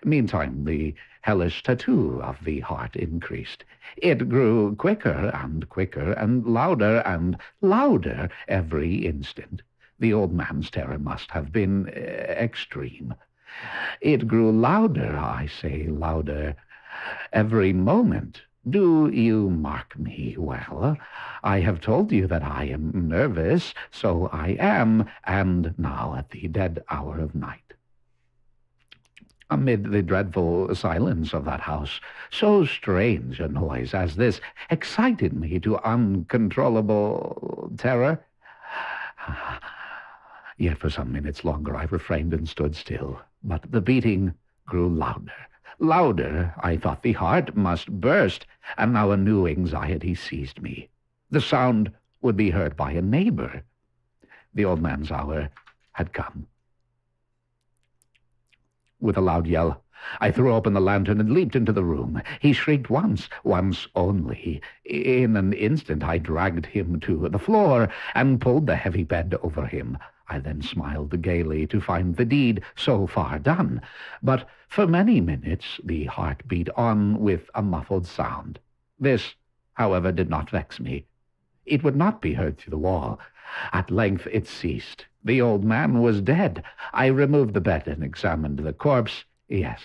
Meantime, the hellish tattoo of the heart increased. It grew quicker and louder every instant. The old man's terror must have been extreme. It grew louder, I say louder, every moment. Do you mark me well? I have told you that I am nervous, so I am, and now at the dead hour of night. Amid the dreadful silence of that house, so strange a noise as this excited me to uncontrollable terror. Yet for some minutes longer I refrained and stood still, but the beating grew louder. Louder, I thought the heart must burst, and now a new anxiety seized me. The sound would be heard by a neighbor. The old man's hour had come. With a loud yell, I threw open the lantern and leaped into the room. He shrieked once only. In an instant I dragged him to the floor and pulled the heavy bed over him. I then smiled gaily to find the deed so far done. But for many minutes the heart beat on with a muffled sound. This, however, did not vex me. It would not be heard through the wall. At length it ceased. The old man was dead. I removed the bed and examined the corpse. Yes,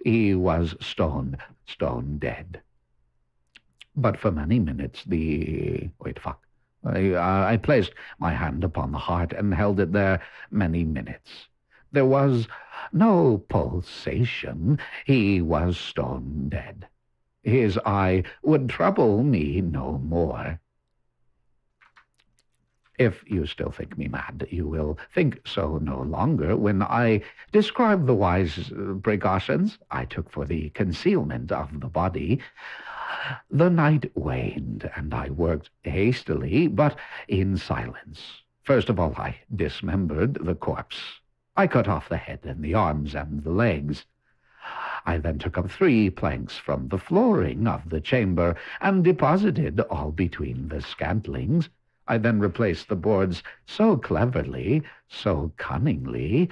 he was stone dead. But for many minutes I placed my hand upon the heart and held it there many minutes. There was no pulsation. He was stone dead. His eye would trouble me no more. If you still think me mad, you will think so no longer when I describe the wise precautions I took for the concealment of the body. The night waned, and I worked hastily, but in silence. First of all, I dismembered the corpse. I cut off the head and the arms and the legs. I then took up 3 planks from the flooring of the chamber and deposited all between the scantlings. I then replaced the boards so cleverly, so cunningly,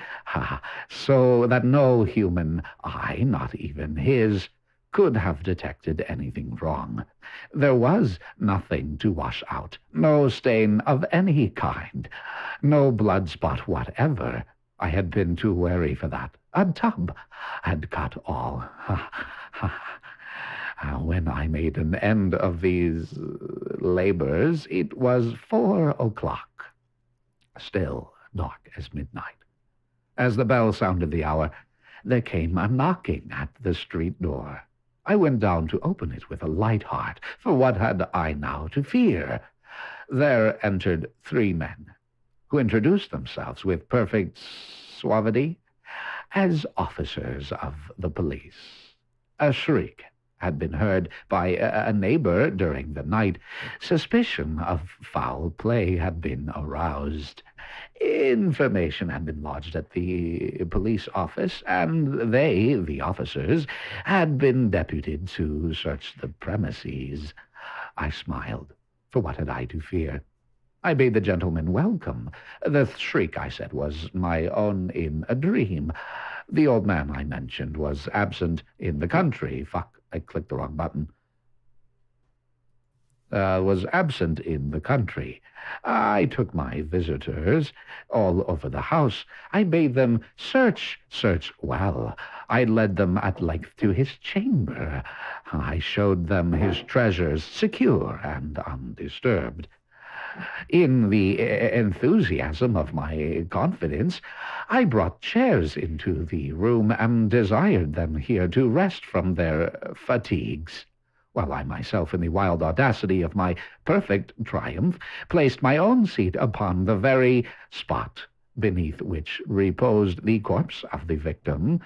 so that no human eye, not even his, could have detected anything wrong. There was nothing to wash out, no stain of any kind, no blood spot whatever. I had been too wary for that. A tub had cut all. When I made an end of these labors, it was 4 o'clock, still dark as midnight. As the bell sounded the hour, there came a knocking at the street door. I went down to open it with a light heart, for what had I now to fear? There entered 3 men, who introduced themselves with perfect suavity as officers of the police. A shriek had been heard by a neighbor during the night. Suspicion of foul play had been aroused. Information had been lodged at the police office, and they, the officers, had been deputed to search the premises. I smiled, for what had I to fear? I bade the gentleman welcome. The shriek, I said, was my own in a dream. The old man I mentioned was absent in the country. I clicked the wrong button. Was absent in the country. I took my visitors all over the house. I bade them search well. I led them at length to his chamber. I showed them his treasures, secure and undisturbed. In the enthusiasm of my confidence, I brought chairs into the room and desired them here to rest from their fatigues, while I myself, in the wild audacity of my perfect triumph, placed my own seat upon the very spot beneath which reposed the corpse of the victim.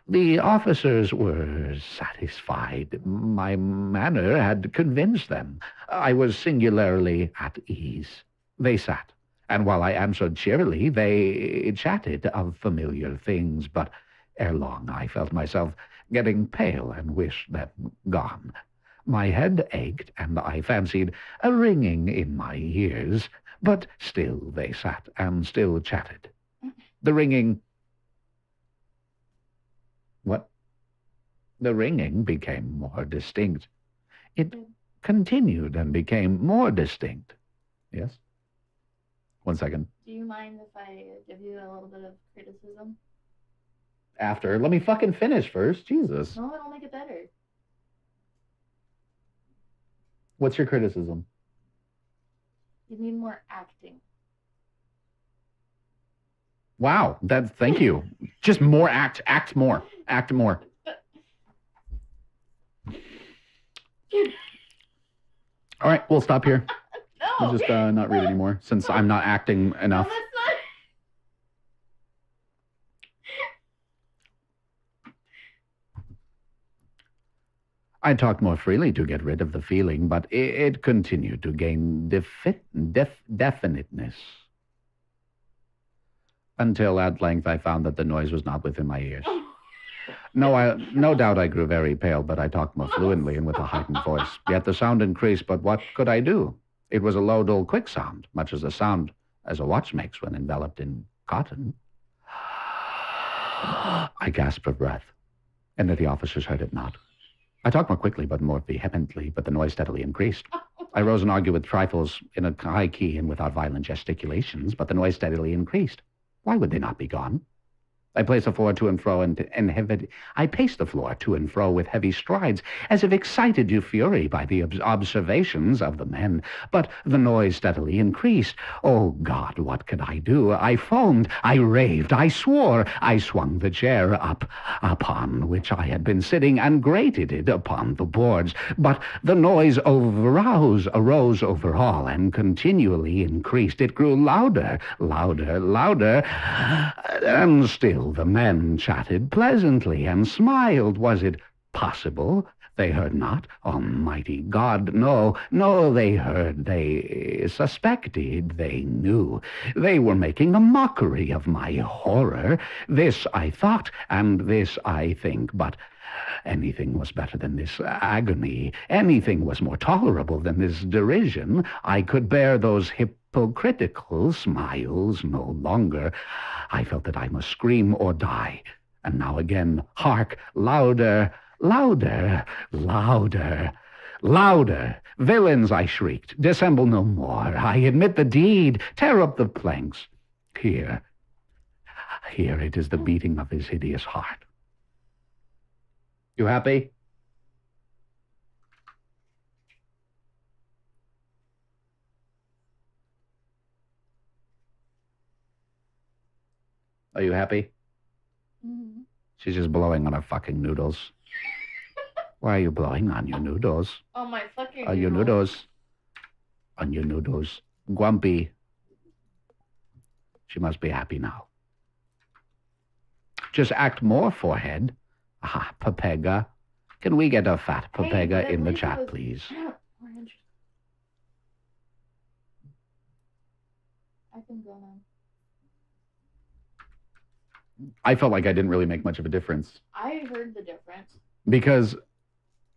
The officers were satisfied. My manner had convinced them. I was singularly at ease. They sat, and while I answered cheerily, they chatted of familiar things, but ere long I felt myself getting pale and wished them gone. My head ached, and I fancied a ringing in my ears, but still they sat and still chatted. The ringing... What? The ringing became more distinct. It continued and became more distinct. Yes? 1 second. Do you mind if I give you a little bit of criticism? After. Let me fucking finish first. Jesus. No, it'll make it better. What's your criticism? You need more acting. Wow. Thank you. Just more act. Act more. Act more. All right, we'll stop here. No. We'll just not read anymore since I'm not acting enough. No, that's not... I talked more freely to get rid of the feeling, but it continued to gain definiteness. Until at length I found that the noise was not within my ears. No doubt I grew very pale, but I talked more fluently and with a heightened voice. Yet the sound increased, but what could I do? It was a low, dull, quick sound, much as the sound as a watch makes when enveloped in cotton. I gasped for breath, and that the officers heard it not. I talked more quickly, but more vehemently, but the noise steadily increased. I rose and argued with trifles in a high key and without violent gesticulations, but the noise steadily increased. Why would they not be gone? I paced the floor to and fro with heavy strides, as if excited to fury by the observations of the men. But the noise steadily increased. Oh, God, what could I do? I foamed, I raved, I swore. I swung the chair upon which I had been sitting, and grated it upon the boards. But the noise arose over all, and continually increased. It grew louder, and still the men chatted pleasantly and smiled. Was it possible they heard not? Almighty God, no, they heard, they suspected, they knew. They were making a mockery of my horror. This I thought, and this I think, but anything was better than this agony. Anything was more tolerable than this derision. I could bear those hypocritical smiles no longer. I felt that I must scream or die. And now again, hark, louder, louder, louder, louder. Villains, I shrieked, dissemble no more. I admit the deed. Tear up the planks. Here it is the beating of his hideous heart. You happy? Are you happy? Mm-hmm. She's just blowing on her fucking noodles. Why are you blowing on your noodles? Oh, my fucking On your noodles. On your noodles. Grumpy. She must be happy now. Just act more, forehead. Ah, Papega. Can we get a fat Papega in the chat, please? I can go now. I felt like I didn't really make much of a difference. I heard the difference. Because,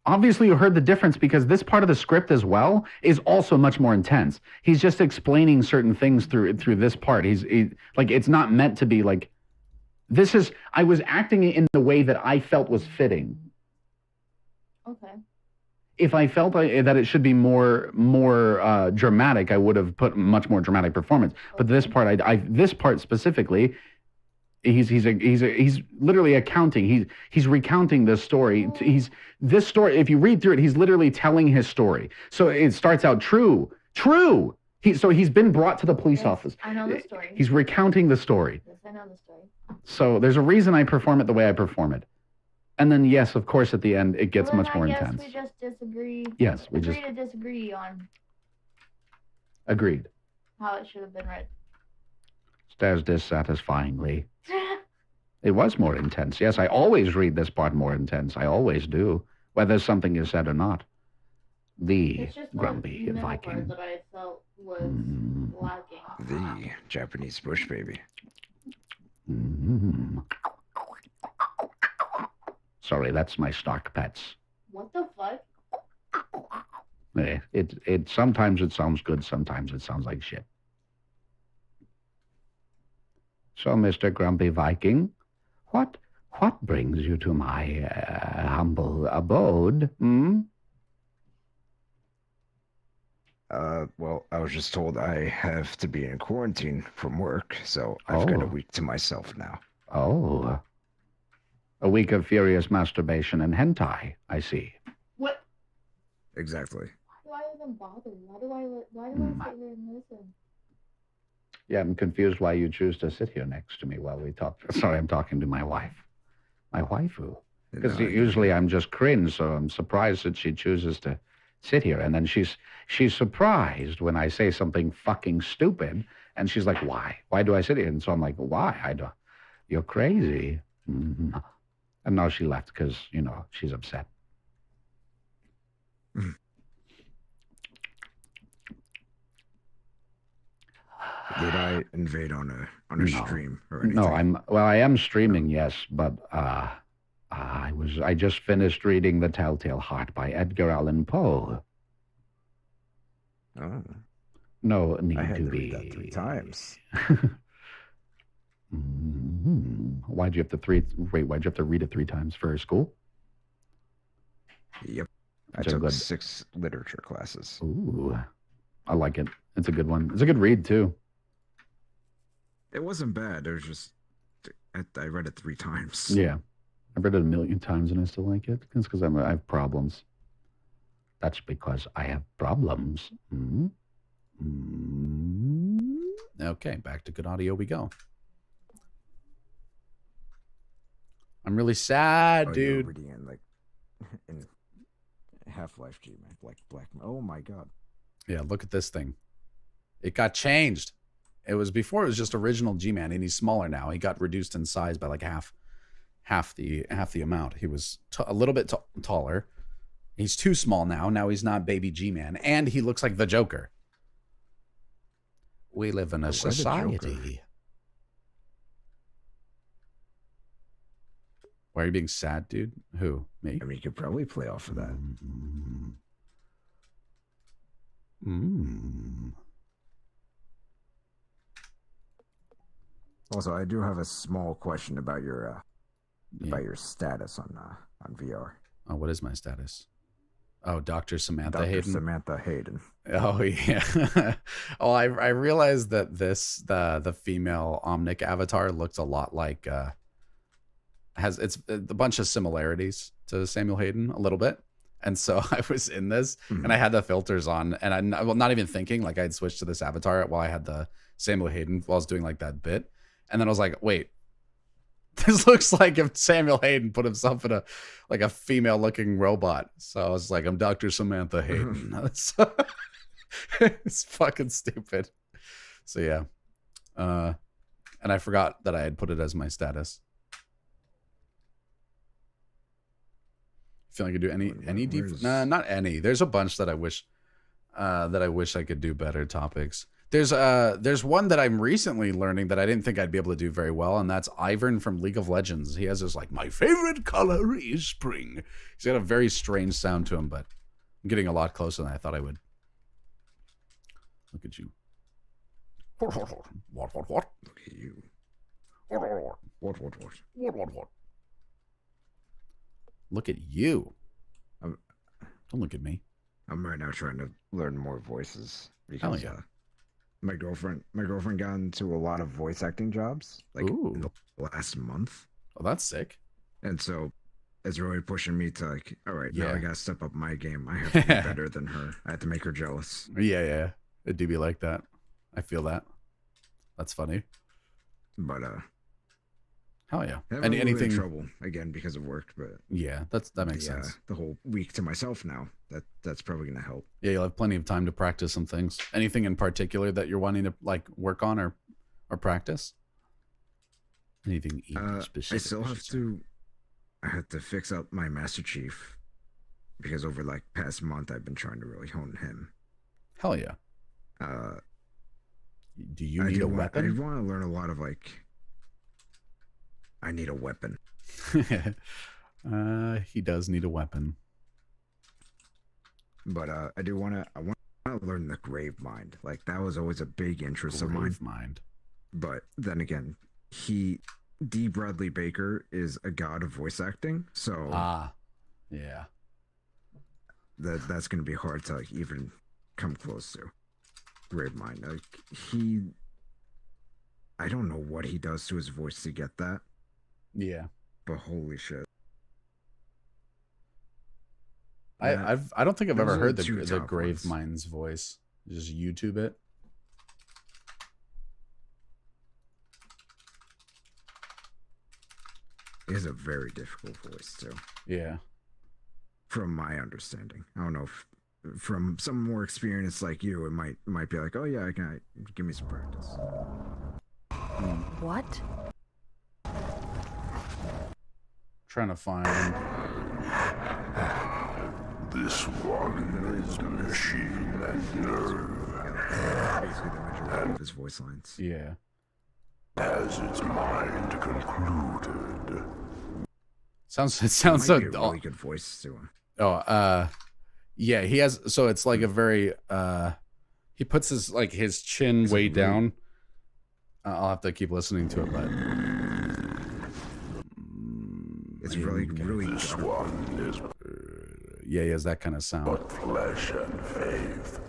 obviously you heard the difference because this part of the script as well is also much more intense. He's just explaining certain things through this part. Like, it's not meant to be like, I was acting in the way that I felt was fitting. Okay. If I felt that it should be more dramatic, I would have put much more dramatic performance. But this part, this part specifically, he's literally accounting. He's recounting this story. This story. If you read through it, he's literally telling his story. So it starts out true. So he's been brought to the police office. I know the story. He's recounting the story. Yes, I know the story. So there's a reason I perform it the way I perform it. And then, yes, of course, at the end, it gets much more intense. I guess we just disagree. Yes, we agree to disagree on agreed. how it should have been read. Stares dissatisfyingly. It was more intense. Yes, I always read this part more intense. I always do, whether something is said or not. The grumpy Viking. That I felt was lacking. The Japanese bush baby. Sorry, that's my Stark pets. What the fuck? It sometimes it sounds good, sometimes it sounds like shit. So, Mr. Grumpy Viking, what brings you to my humble abode? Hmm? Well, I was just told I have to be in quarantine from work, so I've got a week to myself now. Oh. A week of furious masturbation and hentai, I see. What? Exactly. Why do I even bother? Why do I sit here and listen? Yeah, I'm confused why you choose to sit here next to me while we talk. Sorry, I'm talking to my wife. My waifu. Because usually I'm just cringe, so I'm surprised that she chooses to sit here. And then she's surprised when I say something fucking stupid. And she's like, why? Why do I sit here? And so I'm like, why? You're crazy. Mm-hmm. And now she left because, she's upset. Did I invade on a stream or anything? No, I am streaming, yes, but I just finished reading The Telltale Heart by Edgar Allan Poe. Oh. No need I had to to be. read that 3 times. Why'd you have to read it 3 times for school? Yep. It's I took 6 literature classes. Ooh, I like it. It's a good one. It's a good read too. It wasn't bad. It was just I read it 3 times. Yeah, I've read it 1,000,000 times and I still like it. It's because I have problems. That's because I have problems. Okay, back to good audio we go. I'm really sad, dude. Reading in Half-Life G-Man, Black. Oh my god. Yeah, look at this thing. It got changed. It was before it was just original G-Man, and he's smaller now. He got reduced in size by like half the amount. He was a little bit taller. He's too small now. Now he's not baby G-Man, and he looks like the Joker. We live in a society. Why are you being sad, dude? Who? Me? I mean, you could probably play off of that. Also, I do have a small question about your status on VR. Oh, what is my status? Oh, Dr. Samantha Dr. Hayden. Samantha Hayden. Oh yeah. Oh, I realized that the female Omnic avatar looks a lot like it's a bunch of similarities to Samuel Hayden a little bit. And so I was in this and I had the filters on and not even thinking, like I'd switched to this avatar while I had the Samuel Hayden while I was doing like that bit. And then I was like, wait, this looks like if Samuel Hayden put himself in a female looking robot. So I was like, I'm Dr. Samantha Hayden. It's fucking stupid. So yeah. And I forgot that I had put it as my status. Feel like I could do any deep? Nah, not any. There's a bunch that I wish I could do better topics. There's one that I'm recently learning that I didn't think I'd be able to do very well, and that's Ivern from League of Legends. He has this like, my favorite color is spring. He's got a very strange sound to him, but I'm getting a lot closer than I thought I would. Look at you. What? Look at you. What? Look at you. Don't look at me. I'm right now trying to learn more voices Hell because yeah. my girlfriend got into a lot of voice acting jobs like in the last month. Oh, that's sick. And so it's really pushing me to like, all right, now Yeah. I gotta step up my game. I have to be better than her. I have to make her jealous. Yeah. It do be like that. I feel that. That's funny. But Hell yeah. haven't really Anything in trouble again because of work, but yeah, that makes sense. the whole week to myself now. That's probably gonna help. Yeah, you'll have plenty of time to practice some things. Anything in particular that you're wanting to like work on or practice? Anything even specific? I have to fix up my Master Chief because over like past month I've been trying to really hone him. Hell yeah. Do you need a weapon? I want to learn a lot of like. I need a weapon. He does need a weapon. But I do want to. I want to learn the Grave Mind. Like that was always a big interest of mine. Grave Mind. But then again, D. Bradley Baker is a god of voice acting, so yeah, that's going to be hard to like even come close to Grave Mind. Like I don't know what he does to his voice to get that. Yeah, but holy shit. I don't think I've ever heard the top Grave ones. Mind's voice. Just YouTube it. He has a very difficult voice too, Yeah. from my understanding. I don't know if from some more experience like you, it might be like, oh yeah, give me some practice. What? Trying to find. This one is machine and nerve, Basically, the majority of his voice lines. Yeah. has its mind concluded. It sounds Might so. be a really good voice to him. Yeah, he has. So it's like a very. He puts his chin way down. I'll have to keep listening to it, but It's really This one is yeah, he has that kind of sound. but flesh and faith,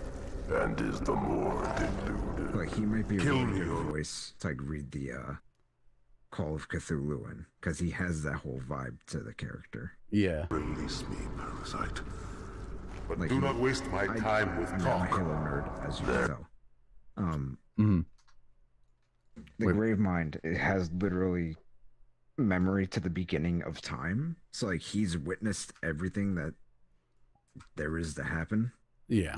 and is the more deluded. Like he might be a Kill really good you. voice to like read the Call of Cthulhu in, because he has that whole vibe to the character. Yeah. Release me, parasite. But Like do he- not waste my time with I'm a talk. Halo nerd, as you can tell. The Wait. Grave Mind, it has literally memory to the beginning of time. So like he's witnessed everything that there is to happen. Yeah.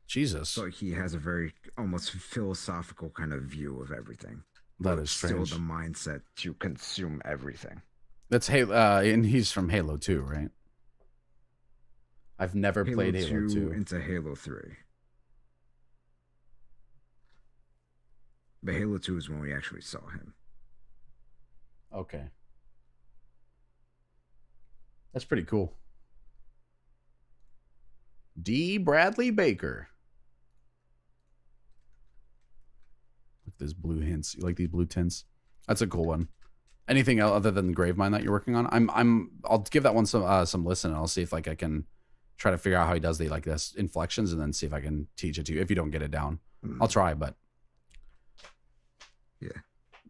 Jesus. So like, he has a very almost philosophical kind of view of everything. That is Still strange. the mindset to consume everything. That's Halo, and he's from Halo 2, right? I've never played Halo 2. into Halo 3. But Halo 2 is when we actually saw him. Okay. That's pretty cool. D. Bradley Baker. Look at those blue hints. You like these blue tints? That's a cool one. Anything else other than Gravemind that you're working on? I'll give that one some listen, and I'll see if I can try to figure out how he does the this inflections, and then see if I can teach it to you. If you don't get it down, I'll try. But yeah,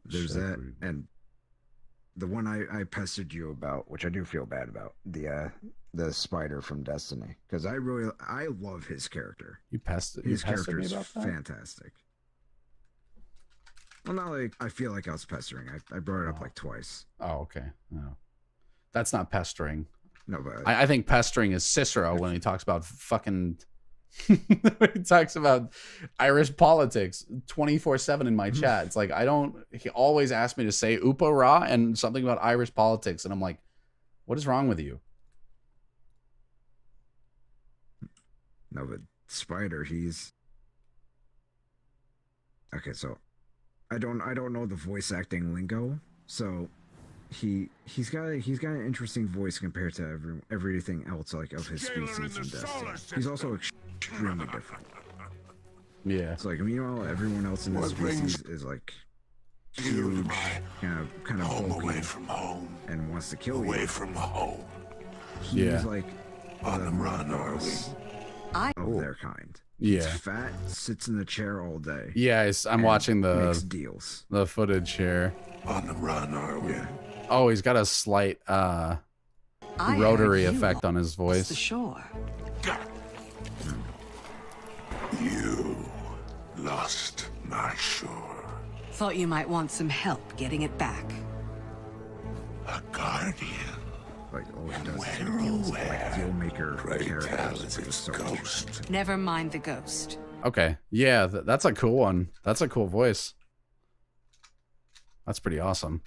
there's that, and the one I pestered you about, which I do feel bad about, the spider from Destiny, because I love his character. His character me is about that? fantastic. Well, not like I feel like I was pestering. I brought it up like twice. Oh, okay. No, that's not pestering. No, but I think pestering is Cicero when he talks about fucking. When he talks about Irish politics 24/7 in my chat. It's like he always asks me to say Upa Ra and something about Irish politics, and I'm like, what is wrong with you? No, but Spider, he's okay. So I don't know the voice acting lingo. So he's got an interesting voice compared to everything else like of his species in Destiny. He's also extremely different. Yeah. It's like meanwhile everyone else in this species is like huge, kind of Home bulky away from home, and wants to kill away you. from the home. He's Yeah. like On the run, are we? of their kind. Yeah. He's fat, sits in the chair all day. Yeah, I'm watching Makes deals. the footage here. On the run, are we? Oh, he's got a slight rotary effect on his The voice. shore. You lost my shore. Thought you might want some help getting it back. A guardian. Like all he does is Where, make deals oh, with, like where? deal-maker Pray tell characters. is Like, its so ghost. Never mind the ghost. Okay. Yeah, that's a cool one. That's a cool voice. That's pretty awesome.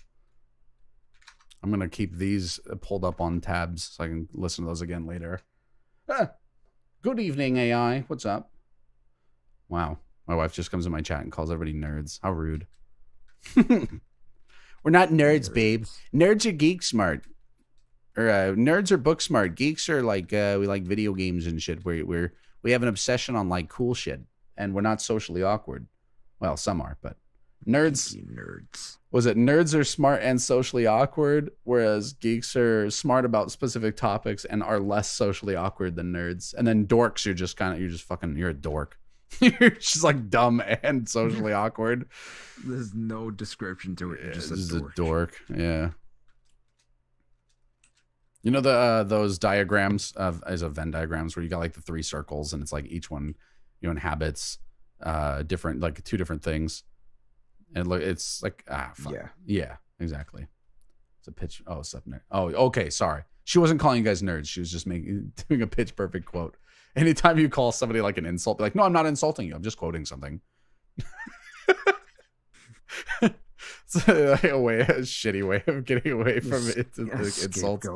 I'm going to keep these pulled up on tabs so I can listen to those again later. Good evening, AI. What's up? Wow. My wife just comes in my chat and calls everybody nerds. How rude. We're not nerds, babe. Nerds are geek smart. nerds are book smart. Geeks are like we like video games and shit. We have an obsession on like cool shit, and we're not socially awkward. Well, some are, but nerds. Was it nerds are smart and socially awkward, whereas geeks are smart about specific topics and are less socially awkward than nerds. And then dorks, you're a dork. You're just like dumb and socially awkward. There's no description to it. You're just a dork. Yeah. You know those diagrams as a Venn diagrams where you got like the 3 circles and it's like each one inhabits different, like 2 different things. And look, it's like fuck. Yeah, exactly. It's a pitch. Oh, it's up there. Oh, okay. Sorry, she wasn't calling you guys nerds. She was just doing a pitch perfect quote. Anytime you call somebody like an insult, be like, no, I'm not insulting you. I'm just quoting something. It's a shitty way of getting away from it. Insults.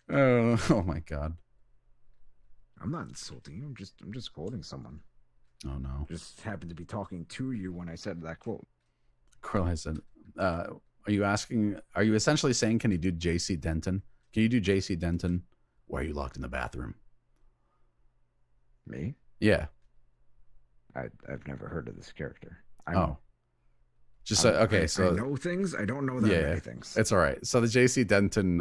Oh my god. I'm not insulting you. I'm just quoting someone. Oh no. Just happened to be talking to you when I said that quote. Krill, I said, are you essentially saying, can you do JC Denton? Can you do JC Denton? Why are you locked in the bathroom? Me? Yeah. I've never heard of this character. Just okay. So I know things. I don't know that many things. It's all right. So the JC Denton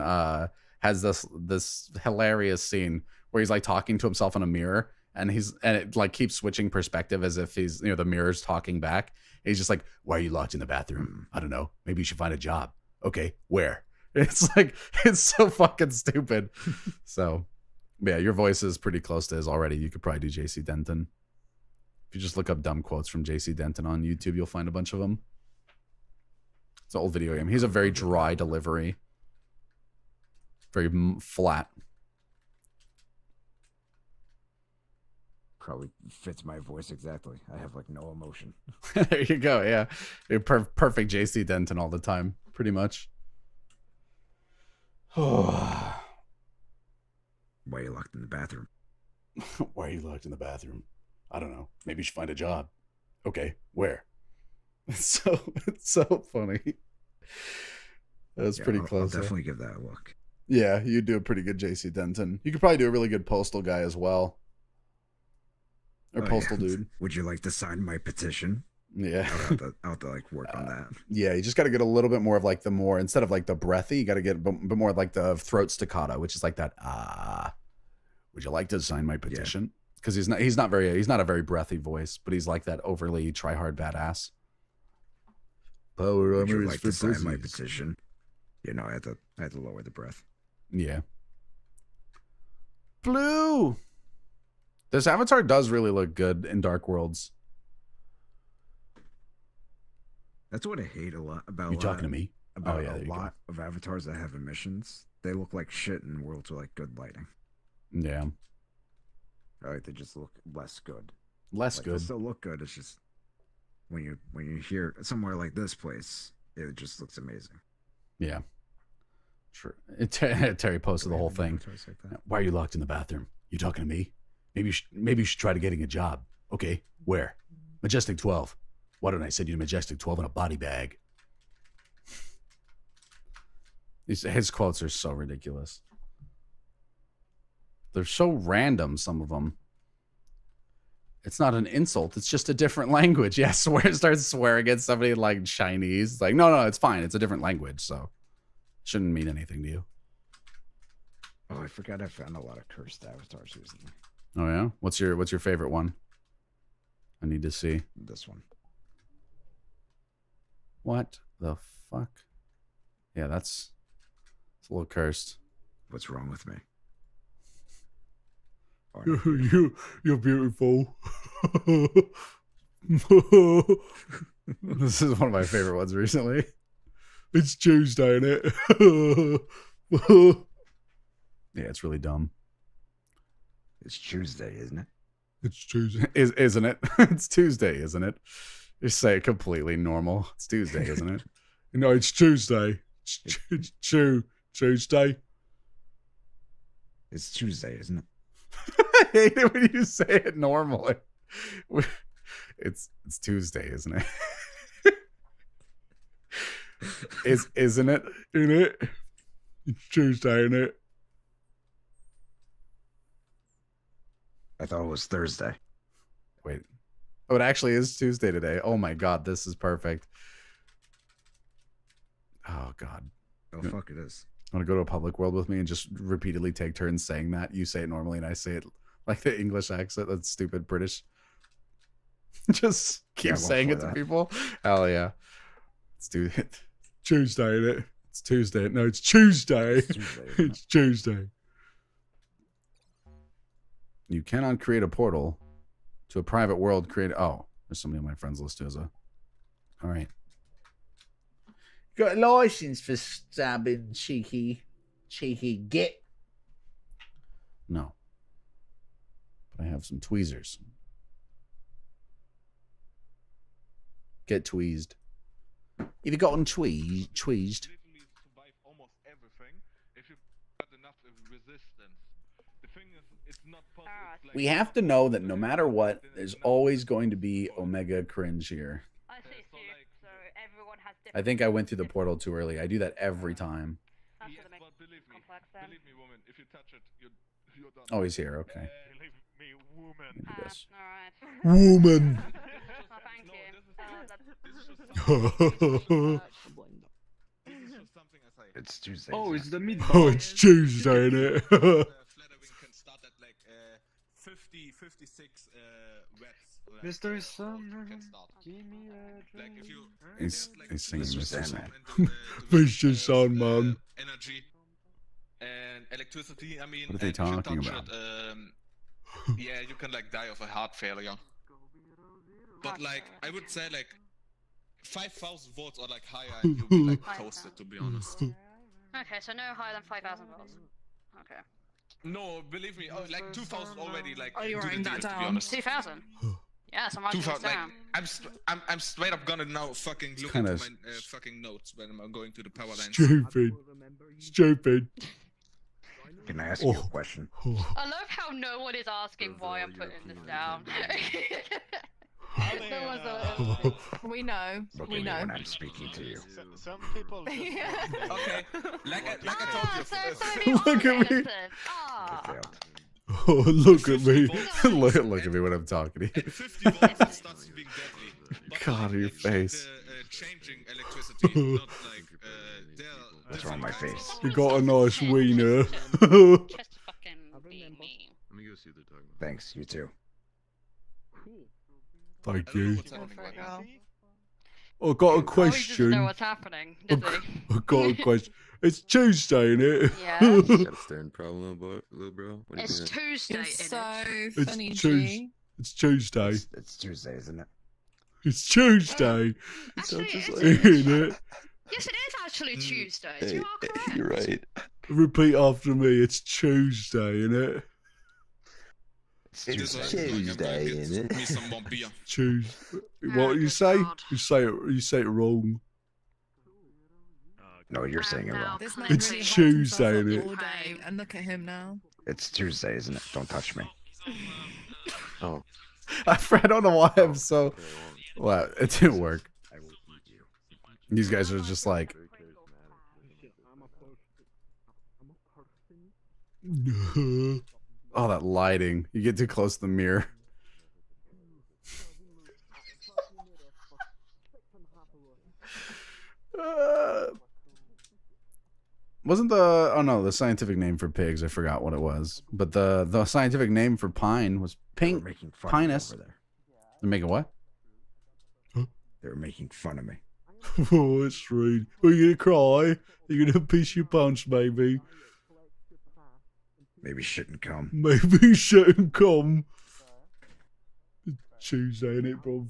has this hilarious scene where he's like talking to himself in a mirror, and it like keeps switching perspective as if he's the mirror's talking back. He's just like, why are you locked in the bathroom? I don't know. Maybe you should find a job. Okay, where? It's like, it's so fucking stupid. So yeah, your voice is pretty close to his already. You could probably do JC Denton. If you just look up dumb quotes from JC Denton on YouTube, you'll find a bunch of them. It's an old video game. He's a very dry delivery. Very flat. Probably fits my voice exactly. I have like no emotion. There you go. Yeah. You're perfect JC Denton all the time. Pretty much. Why are you locked in the bathroom? Why are you locked in the bathroom? I don't know. Maybe you should find a job. Okay, where? It's so funny. That's pretty close. I'll definitely give that a look. Yeah, you do a pretty good JC Denton. You could probably do a really good postal guy as well. Or postal dude. Would you like to sign my petition? Yeah. I'll have to like work on that. Yeah, you just got to get a little bit more of like instead of like the breathy, you got to get a bit more like the throat staccato, which is like that. Would you like to sign my petition? Because he's not a very breathy voice, but he's like that overly try hard badass. Would you like to sign my petition? I had to lower the breath. Yeah. Blue. This avatar does really look good in Dark Worlds. That's what I hate a lot about. You talking to me? About a lot of avatars that have emissions. They look like shit in worlds with like good lighting. Yeah. They just look less good. Less good. They still look good. It's just when you hear somewhere like this place, it just looks amazing. Yeah. True. Terry posted the whole thing. Like Why are you locked in the bathroom? You talking to me? Maybe you should try to getting a job. Okay, where? Majestic 12. Why don't I send you to Majestic 12 in a body bag? His quotes are so ridiculous. They're so random, some of them. It's not an insult. It's just a different language. Yeah, starts swearing at somebody like Chinese. It's like, no, it's fine. It's a different language, so shouldn't mean anything to you. Oh, I forgot I found a lot of cursed avatars recently. Oh yeah? What's your favorite one? I need to see. This one. What the fuck? Yeah, it's a little cursed. What's wrong with me? You're beautiful. This is one of my favorite ones recently. It's Tuesday, isn't it? Yeah, it's really dumb. It's Tuesday, isn't it? It's Tuesday, isn't it? It's Tuesday, isn't it? You say it completely normal. It's Tuesday, isn't it? No, it's Tuesday. It's Tuesday. It's Tuesday, isn't it? I hate it when you say it normally. It's Tuesday, isn't it? Isn't it? In it? It's Tuesday, isn't it? I thought it was Thursday. Wait. Oh, it actually is Tuesday today. Oh my god, this is perfect. Oh god. Oh, fuck, it is. Want to go to a public world with me and just repeatedly take turns saying that? You say it normally and I say it like the English accent. That's stupid British. Just keep saying it to people. Hell yeah. Let's do it. Tuesday, isn't it? It's Tuesday. No, it's Tuesday. It's Tuesday. You cannot create a portal to a private world created. Oh, there's somebody on my friends list too. All right. Got a license for stabbing, cheeky git. No. But I have some tweezers. Get tweezed. Have you gotten tweezed? Literally survive almost everything if you've got enough resistance. The thing is, it's not possible. It's like We have to know that no matter what, there's always going to be Omega cringe here. I see, so everyone has different. I think I went through the portal too early. I do that every time. That's yes, what makes but believe me, complex then. woman, if you touch it, you're done. Oh, he's here. Okay. Believe me, woman. Let me do this. Alright. Woman. Well, thank you. It's Tuesday. Oh, it's the meatball. Oh, it's Tuesday, isn't it? Flattering can start at like 50, 56 watts. Mr. Sun, Can start. give me a Like drink. if you He's singing Mr. Mr. Sandman. Mr. Sandman. Energy and electricity. I mean, What are they and if you talking touch about? it, yeah, you can like die of a heart failure. But like, I would say like 5,000 volts or like higher, and you'll be like toasted. To be honest. Okay, so no higher than 5,000 volts. Okay. No, believe me, like 2,000 already. Like, Are you do the writing that deal, to be down? honest. 2,000? Yes, I'm writing this 2,000. Like, down. I'm straight up gonna now fucking look kinda into my fucking notes when I'm going to the power lines. Stupid. Stupid. Can I ask you a question? I love how no one is asking why I'm putting this down. No one's We know. Look We at me know. when I'm speaking to you. Some people. Okay, like I told Ah, you. so some of you Look are at me. innocent. I Ah. failed. Oh, look at me. Look at me when I'm talking to At you. 50 volts, it starts being deadly. But God, like, your actually face. the, changing electricity, not like there. What's wrong with my face? You got a nice wiener. Just fucking being me. Let me go see what they're talking about. Thanks, you too. Thank I don't know you. what's happening right now. I got a He doesn't know question. what's happening, does he? I got a question. It's Tuesday, innit? Yeah. Got a staring problem, little bro. What do you It's mean? Tuesday, You're innit? so It's funny, Tues- G. It's Tuesday. It's Tuesday, isn't it? It's Tuesday. Actually, it is. Innit? Yes, it is actually Tuesday. Hey, You are correct. you're right. Repeat after me. It's Tuesday, innit? It's Just like, Tuesday, I'm gonna get isn't me it? some more beer. Tuesday. Oh, What you good say? God. You say it wrong. No, you're saying it now- wrong. This man It's really hyped Tuesday, himself innit? up all day, and look at him now. It's Tuesday, isn't it? Don't touch me. Oh, I don't know why I'm so. Well, it didn't work. I will eat you. These guys are just like. Oh, that lighting. You get too close to the mirror. Wasn't the the scientific name for pigs? I forgot what it was, but the scientific name for pine was They were pink. making fun of me Pinus. over there. They're making what? They were making fun of me. Oh, it's sweet. Are you gonna cry? You gonna piss your pants, maybe? Maybe shouldn't come. Maybe you shouldn't come. It's Tuesday, ain't it, bro?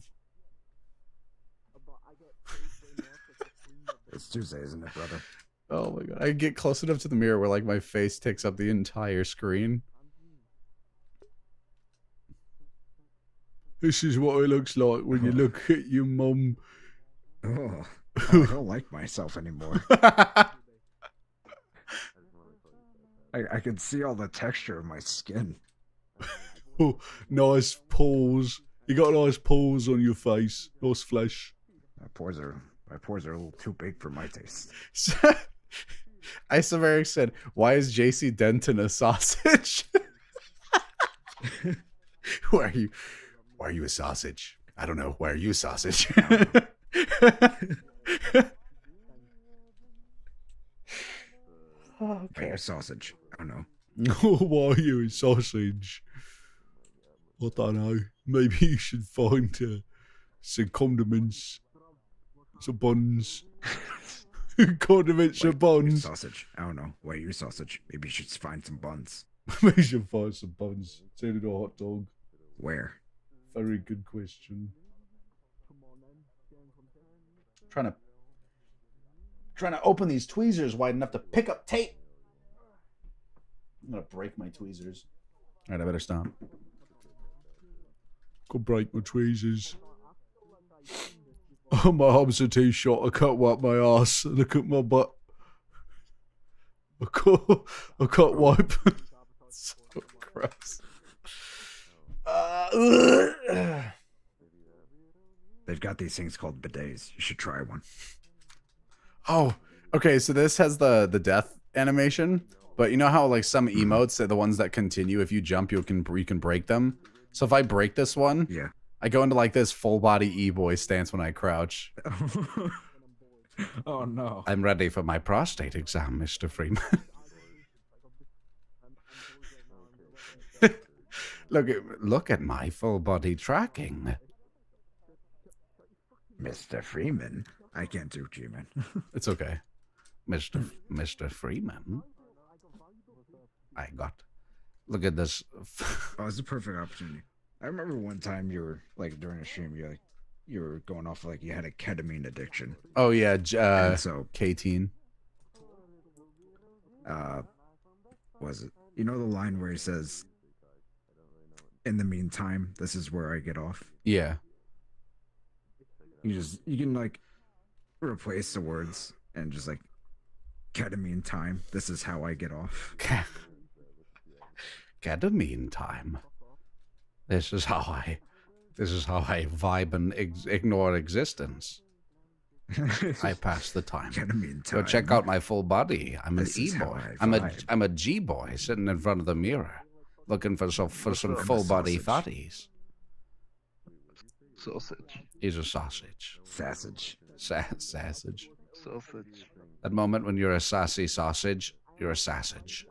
It's Tuesday, isn't it, brother? Oh my god. I get close enough to the mirror where like my face takes up the entire screen. This is what it looks like when you look at your mum. Oh, I don't like myself anymore. I can see all the texture of my skin. Oh, nice paws. You got nice paws on your face. Nice flesh. My pores are a little too big for my taste. Isomeric said, "Why is JC Denton a sausage?" Why are you? Why are you a sausage? I don't know. Why are you a sausage? Okay. Sausage. I don't know. Why are you a sausage? I don't know. Maybe you should find some condiments, some buns. Condiments and buns. Sausage. I don't know. Why you sausage? Maybe you should find some buns. Maybe you should find some buns. Turn it a hot dog. Where? Very good question. Trying to open these tweezers wide enough to pick up tape. I'm gonna break my tweezers. All right, I better stop. Could break my tweezers. Oh, my arms are too short. I can't wipe my ass. Look at my butt. I can't wipe. So gross. They've got these things called bidets. You should try one. Oh, okay. So this has the death animation, but you know how like some emotes are the ones that continue. If you jump, you can break them. So if I break this one, yeah, I go into like this full body e-boy stance when I crouch. Oh no! I'm ready for my prostate exam, Mr. Freeman. Look at my full body tracking. Mr. Freeman. I can't do G-Man. It's okay. Mr. Freeman. Look at this. Oh, it's a perfect opportunity. I remember one time you were like during a stream, you were going off like you had a ketamine addiction. Oh yeah, so K-teen. Was it? You know the line where he says, "In the meantime, this is where I get off." Yeah. You can like replace the words and just like ketamine time. This is how I get off. Ketamine time. This is how I vibe and ignore existence. I pass the time. Ketamine time. Go check out my full body. I'm an e-boy. I'm a G-boy sitting in front of the mirror, looking for some full body thotties. Sausage. He's a sausage. Sausage. Sausage. Sausage. That moment when you're a sassy sausage, you're a sausage.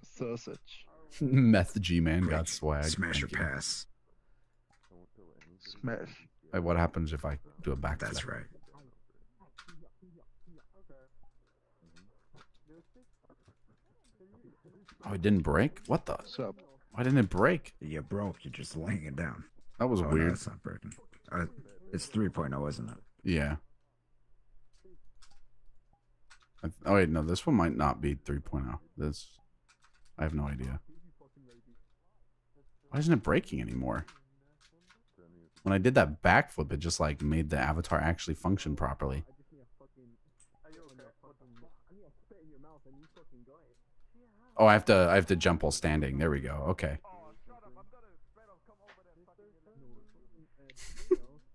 Sausage. Meth G-Man got swag. Smash or pass. Smash. Wait, what happens if I do a backflip? That's right. Oh, it didn't break? What the? Why didn't it break? You broke. You're just laying it down. That was No, weird. it's not broken. It's 3.0, isn't it? Yeah. Oh wait, no, this one might not be 3.0. I have no idea. Why isn't it breaking anymore? When I did that backflip, it just like made the avatar actually function properly. Oh, I have to jump while standing. There we go. Okay.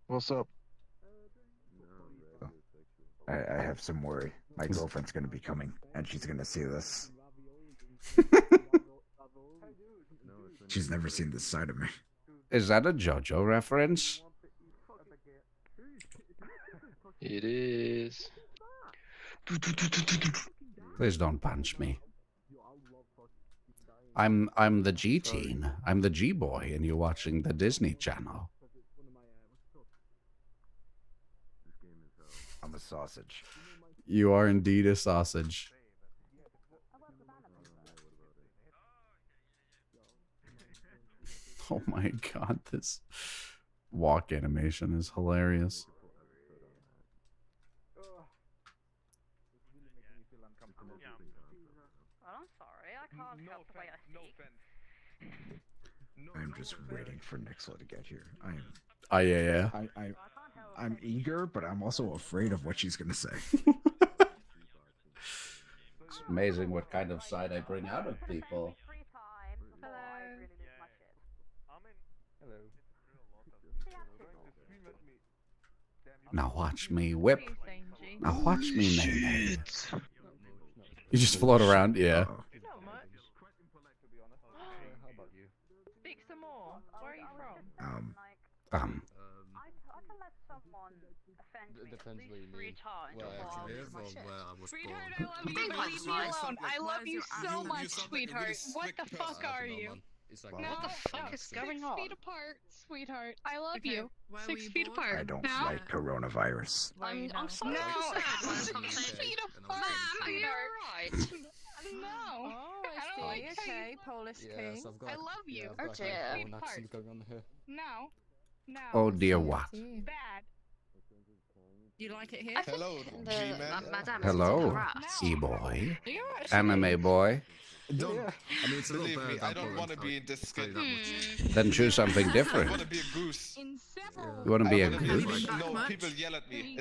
What's up? I have some worry. My girlfriend's gonna be coming, and she's gonna see this. She's never seen this side of me. Is that a JoJo reference? It is. Please don't punch me. I'm the G-teen. I'm the G-boy, and you're watching the Disney Channel. I'm a sausage. You are indeed a sausage. Oh my god, this walk animation is hilarious. I'm just waiting for Nixla to get here. Yeah. I'm eager, but I'm also afraid of what she's gonna say. It's amazing what kind of side I bring out of people. Now watch me whip Now watch me, Nene. You just float around, yeah. Not much. Speak some more. Where are you from? Depends where you live. Where I actually live or where I was Sweetheart, born. I love you. Leave me alone. I love you so much, sweetheart. What the fuck are you? No, What the fuck is going on? 6 feet apart, sweetheart. I love you. 6 feet apart. I don't now? like coronavirus. I'm sorry. No, 6 feet apart, sweetheart. Right. No. Oh, I don't like how okay, you- Polish king. Yes, I've got, I love you. Yeah, I've got Okay. a 6 feet foreign apart. accent going on here. No. No. Oh dear, what? Bad. You like it here? Hello, G-Man. Hello, e-boy, anime boy. Don't. I mean, it's a little Believe me, better I than don't want to Poland, be in this skin. Then choose something I different. want to be a goose. You want to be a wanna goose? No, people yell at me.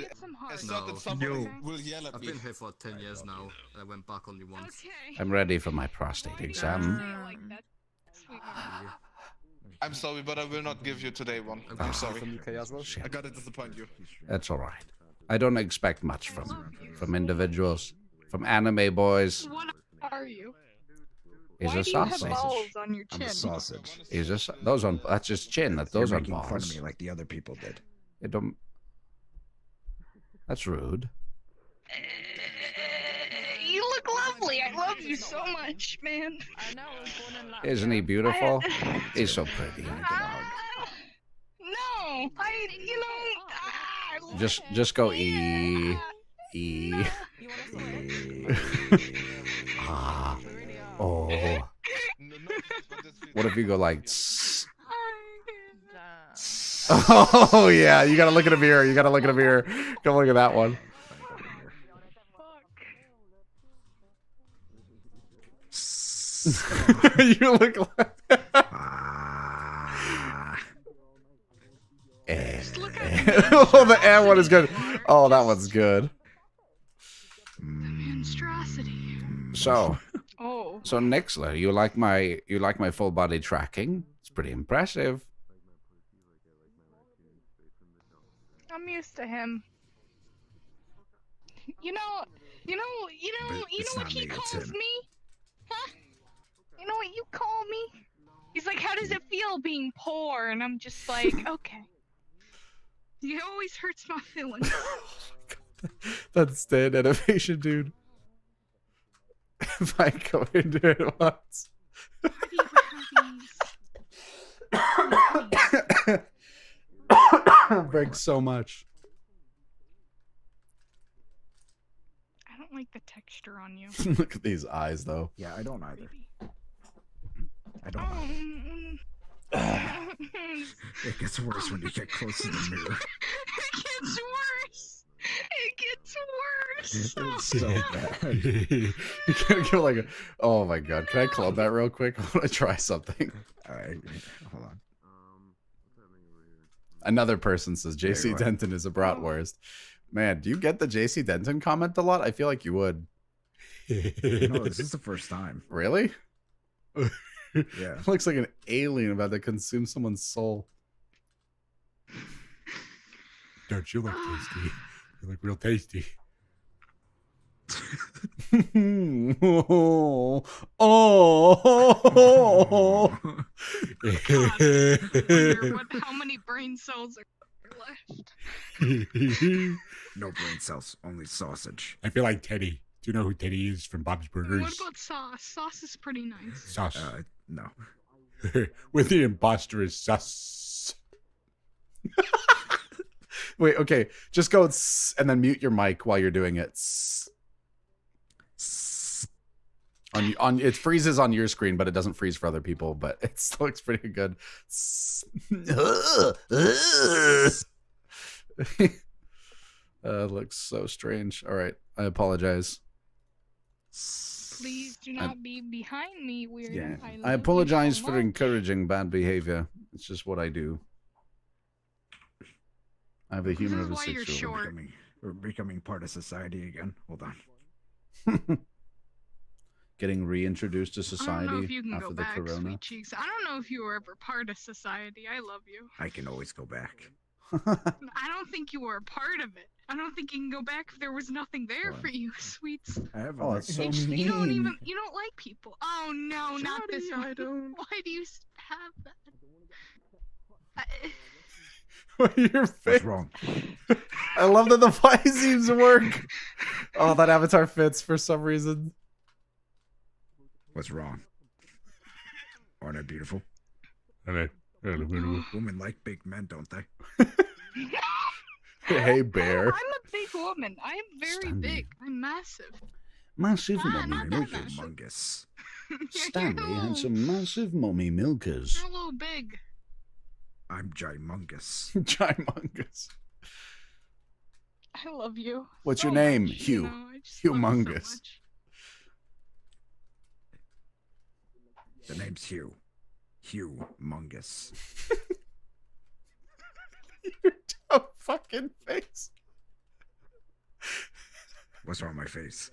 It's not that No. somebody will yell at I've me. been here for 10 years now. I went back only once. I'm ready for my prostate exam. I'm sorry, but I will not give you today one. I'm sorry. From UK as well? I gotta disappoint you. That's all right. I don't expect much from individuals, from anime boys. What are you? He's Why a do you have sausage. balls on your I'm chin? a sausage. He's a those on. That's just chin. That those You're aren't making fun of balls. me like the other people did. It don't. That's rude. You look lovely. I love you so much, man. I know, I was born in Latvia. Isn't he beautiful? He's so pretty. No, you know, Just go E. Ah. Oh. What if you go like? Tss? Oh yeah, you gotta look at a mirror. You gotta look at a mirror. Go look at that one. You look like. Oh, the air one is good. Oh, that one's good. monstrosity. So, Oh. so Nixler, you like my full body tracking? It's pretty impressive. I'm used to him. You know what he calls me? Huh? You know what you call me? He's like, how does it feel being poor? And I'm just like, okay. He always hurts my feelings. That's dead animation, dude. If I go into it once. Breaks so much. I don't like the texture on you. Look at these eyes, though. Yeah, I don't either. I don't either. It gets worse when you get close to the mirror. It gets worse. It gets worse. It's so bad. You gotta go like a. Oh my god! Can I club that real quick? I want to try something. All right, hold on. Another person says JC Wait, what? Denton is a bratwurst. Man, do you get the JC Denton comment a lot? I feel like you would. No, this is the first time. Really? Yeah. Looks like an alien about to consume someone's soul. Don't you look tasty? You look real tasty. Oh. How many brain cells are left? No brain cells, only sausage. I feel like Teddy. Do you know who Teddy is from Bob's Burgers? What about sauce? Sauce is pretty nice. Sauce. No. With the imposter is sus. Wait, okay. Just go and then mute your mic while you're doing it. On it freezes on your screen, but it doesn't freeze for other people. But it still looks pretty good. It looks so strange. All right, I apologize. Please do not be behind me, weird. Yeah, love I you apologize so for much. encouraging bad behavior. It's just what I do. I have the humor of a why you're 6-year-old. short. We're becoming part of society again. Hold on. Getting reintroduced to I don't know society if you can after go the back, corona. sweet cheeks. I don't know if you were ever part of society. I love you. I can always go back. I don't think you were a part of it. I don't think you can go back if there was nothing there for you, sweets. Oh, that's so You don't mean. you don't like people. Oh no, not this one. I don't. Why do you have that? Your face. What's wrong? I love that the fight seems to work. Oh, that avatar fits for some reason. What's wrong? Aren't I beautiful? Hello. Women like big men, don't they? Hey, bear. I'm a big woman. I am very big. I'm massive. Massive Ah, mommy not that milkers. Humongous. Stanley had some massive mommy milkers. You're a little big. I'm gymongous. Gymongous. I love you. What's so your name? much, Hugh. you know, I just love you so Humongous. much. The name's Hugh. Humongous. Your dumb fucking face. What's wrong with my face?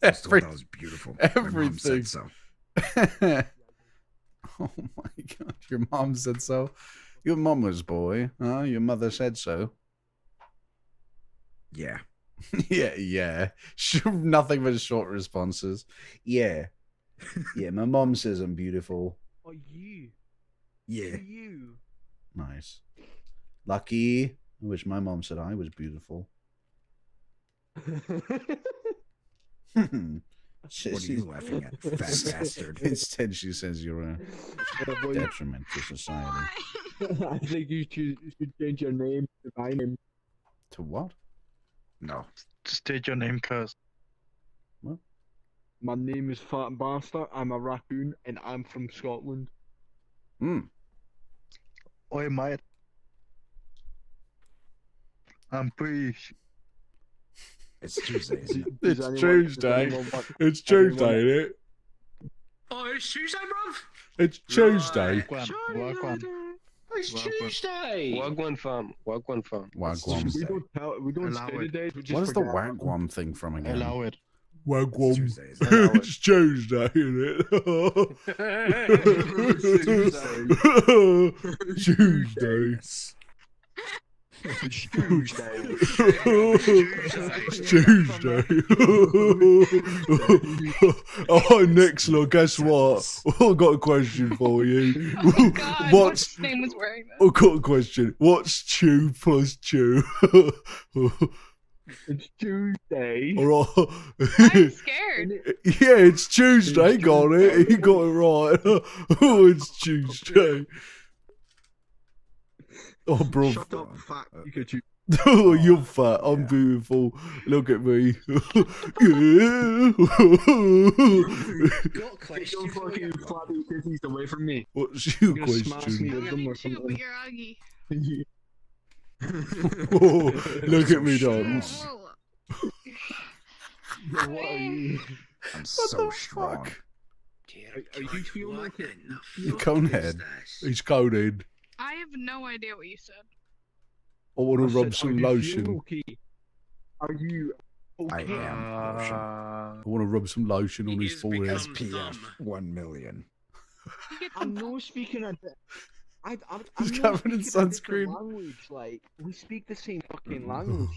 I was told that was beautiful. My mom Everything. said so. Oh my god, your mom said so. Your mama's boy, huh? Your mother said so. Yeah. Yeah. Nothing but short responses. Yeah. Yeah, my mom says I'm beautiful. Oh, you. Yeah. You. Nice. Lucky. I wish my mom said I was beautiful. What are you laughing at, fat bastard? Instead, she says you're a detriment to society. I think you should change your name to my name. To what? No. Just state your name, cuz. What? My name is Fat Bastard. I'm a raccoon, and I'm from Scotland. Oi, mate. I'm British. It's Tuesday, isn't it? It's Tuesday. It's Tuesday, isn't it? Oh, it's Tuesday, bruv? It's Tuesday. It's Tuesday. Wagwan farm. Wagwan farm. Wagwan. We don't say the days. We just What is the forget about them. wagwan thing from again? Allow it. Wagwan. Tuesday, It's Tuesday, isn't it? Tuesday. It's Tuesday. It's Tuesday. Oh, Nixler, guess what? I've got a question for you. Oh God, what's name was wearing that? I've got a question. What's chew plus chew? It's Tuesday. All right. I'm scared. Yeah, it's Tuesday. Got it. You got it right. Oh, it's Tuesday. Oh, bro. Shut up, fat Pikachu. Oh, you're fat. I'm beautiful. Look at me. Yeah. Got a question Don't for fucking you. flabby titties away from me. What's your You're gonna smash me question? with them or Too, but something. you're ugly. Oh, look at me dance. Whoa. What are you? I'm so strong. Are you feeling okay? Conehead. He's coded. I have no idea what you said. I want I to rub said, some are you feeling lotion. okay? Are you okay? I am lotion. I want to rub some lotion on his forehead. SPF 1 million. I'm not speaking a. I'm He's not covered in speaking a different sunscreen. language. Like we speak the same fucking language.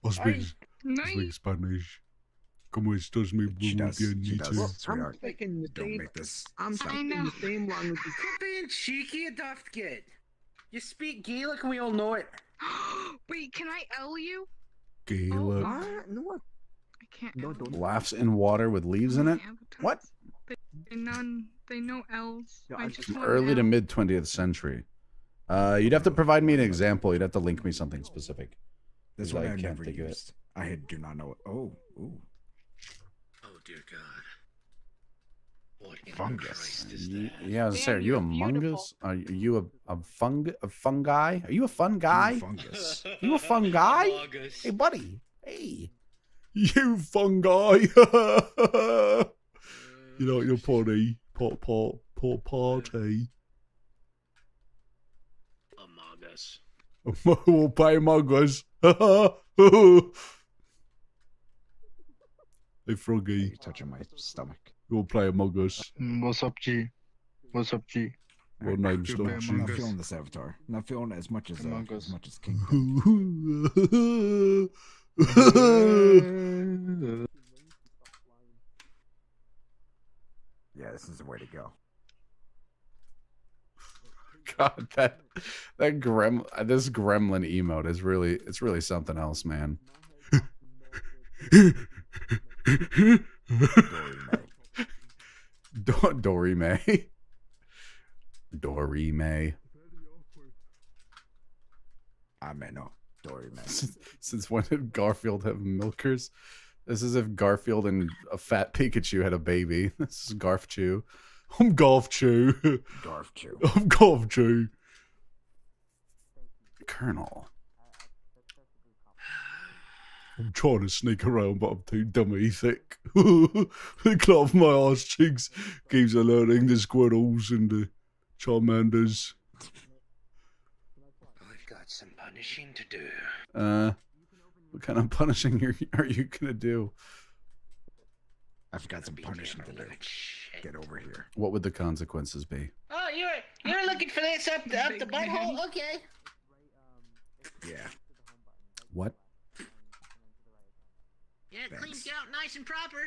I speak Nice. Spanish. Como estás, mi She does. bien She does, nicho? sweetheart. I'm speaking the Don't same. make this. I'm stop. speaking the same language. as- Quit being cheeky, you daft git. You speak Gaelic and we all know it. Wait, can I L you? Gaelic. No, I can't. no, L. don't. Laughs in water with leaves in it. What? They know L's. Yeah, I I just just- want Early to L. mid 20th century. You'd have to provide me an example. You'd have to link me something specific. This 'Cause one I I've can't never think of it. used. I do not know it. Oh, ooh. Oh dear God. What in Fungus. Christ is Y- that? Yeah, I was gonna say, are you a Damn, you're beautiful. mungus? Are you a fungi? Are you a fun guy? Fungus. You a fun guy? Fungus. Hey, buddy. Hey. You fungi. You know your potty. Party. Among Us. We'll pay muggers. Hey, Froggy. You're touching my stomach. We'll play Among Us. What's up, G? What's up, G? My name's I'm not not Juice. feeling this avatar. Not feeling it as much as King. Yeah, this is the way to go. God, this gremlin emote is really something else, man. Dory May. Dory May. I may know. Dory May. Since when did Garfield have milkers? This is if Garfield and a fat Pikachu had a baby. This is Garf Chew. I'm Garf Chew. Garf Chew. I'm Garf Chew. Colonel. I'm trying to sneak around, but I'm too dummy thick. The club of my arse cheeks keeps alerting the Squirtles and the Charmanders. I've got some punishing to do. What kind of punishing are you gonna do? I've got some punishing to do. Get over here. What would the consequences be? Oh, you're looking for this up the butthole? Okay. Yeah. What? Yeah, cleaned out nice and proper.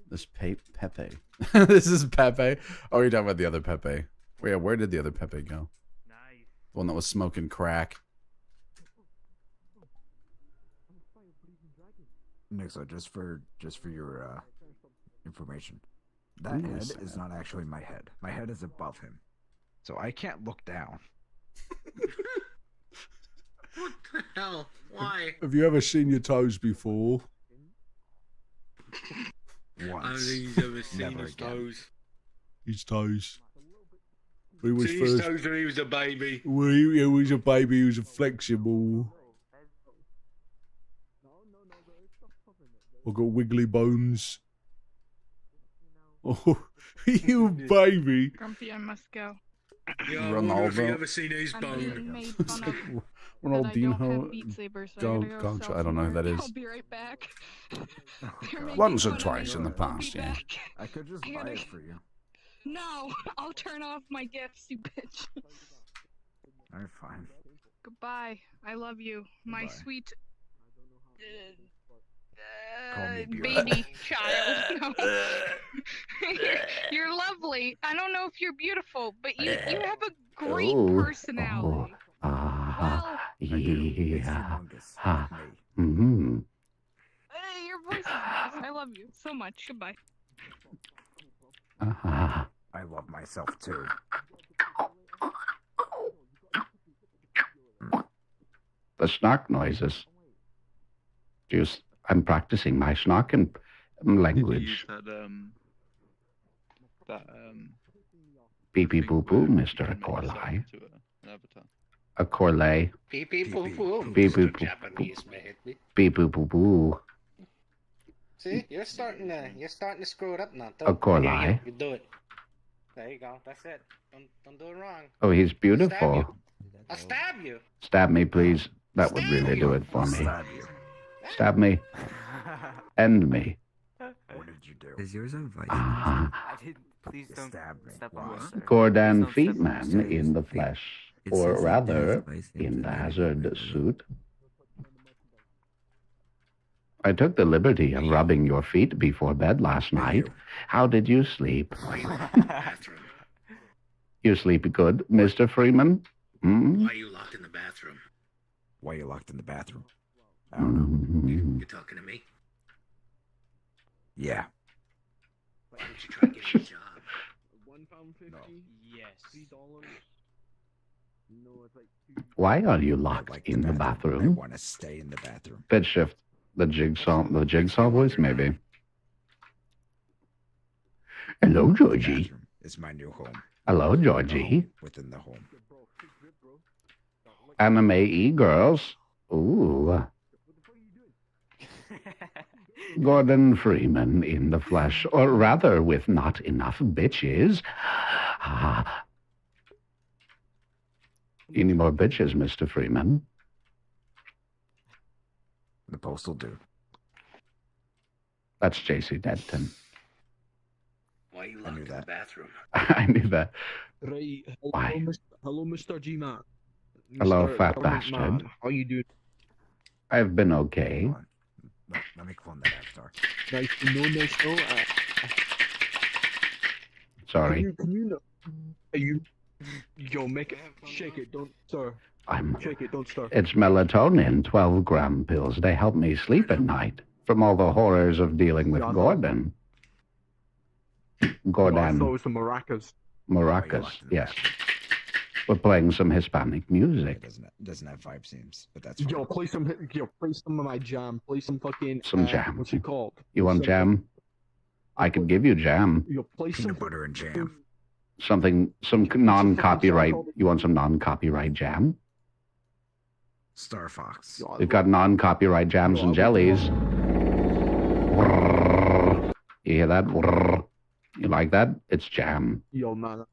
This Pepe. This is Pepe. Oh, you're talking about the other Pepe. Wait, where did the other Pepe go? Nice. The one that was smoking crack. Nixo, just for your information, that head is not actually my head. My head is above him, so I can't look down. What the hell? Why? Have you ever seen your toes before? I don't Once. think he's ever seen Never his again. toes. His toes. He was Seen his first. toes when he was a baby. Well, he was a baby. He was a flexible. I've got wiggly bones. Oh, you baby. Grumpy, I must go. Yeah, I wonder if you Ronaldo. ever seen his I'm bone. being made fun of. that I don't have Ronaldinho. Beat Saber, so I gotta go sell I don't know who some that more. is. I'll be right back. They're making Once or fun of twice me. in the I'll be past, yeah. back. I could just I buy gotta- it for you. No, I'll turn off my gifts, you bitch. Alright, fine. Goodbye. I love you, my Goodbye. sweet Call me beautiful. baby child. No. You're lovely. I don't know if you're beautiful, but you have a great personality. Well, It's humongous. Ha. Me. Mm-hmm. your voice is nice. I love you so much. Goodbye. I love myself too. The snark noises. I'm practicing my snarking language. Beep beep boo boo, Mr. Corley. A Corley. Beep beep boo boo. Beep boop boo. Japanese baby. Beep boop boo boo. See, you're starting to screw it up now. A Corley. You do it. There you go. That's it. Don't do it wrong. Oh, he's Stab beautiful. you. I'll stab you. Stab me, please. That would really do it for me. Stab you. Stab me. End me. What did you do? Is yours on vice? Uh-huh. I didn't. Please don't Stab me. step on us, sir. Gordon Please don't step on us, Feetman sir. in the flesh, It or says it rather, does, vice in the names. hazard suit. I took the liberty of rubbing your feet before bed last night. How did you sleep? Bathroom. You sleep good, Mr. Freeman? Hmm? Why are you locked in the bathroom? Why are you locked in the bathroom? I don't know. You're talking to me? Yeah. Why don't you try getting a job? £1.50. Yes. $3. No, it's like Why are you I locked like in the I bathroom? want to stay in the bathroom. Bed shift. The jigsaw voice, maybe. Hello, The Georgie. bathroom is my new home. Hello, The Georgie. home within the home. Anime e-girls. Ooh. Gordon Freeman in the flesh, or rather with not enough bitches. Ah. Any more bitches, Mr. Freeman? The postal dude. That's J.C. Denton. Why are you I locked knew in the that. bathroom? I knew that. Right. Why? Hello, Mr. G-Man. Hello, Mr. fat Government bastard. Man. How you doing? I've been okay. Let me clone that avatar. Nice to know, nice to know. Sorry. Can you know? You, yo, make it, shake it, don't stir. Shake it, don't stir. It's melatonin, 12-gram pills. They help me sleep at night from all the horrors of dealing with Yeah, I thought- Gordon. No, I Gordon. thought it was the maracas. Maracas, yes. We're playing some Hispanic music. Doesn't have vibe seams, but that's Yo, play some of my jam. Play some fucking Some jam. What's it called? You want Some- jam? I could give you jam. Yo, play some peanut butter and jam. Some non-copyright. You want some non-copyright jam? Star Fox. We've got non-copyright jams and jellies. You hear that? You like that? It's jam. Yo, man.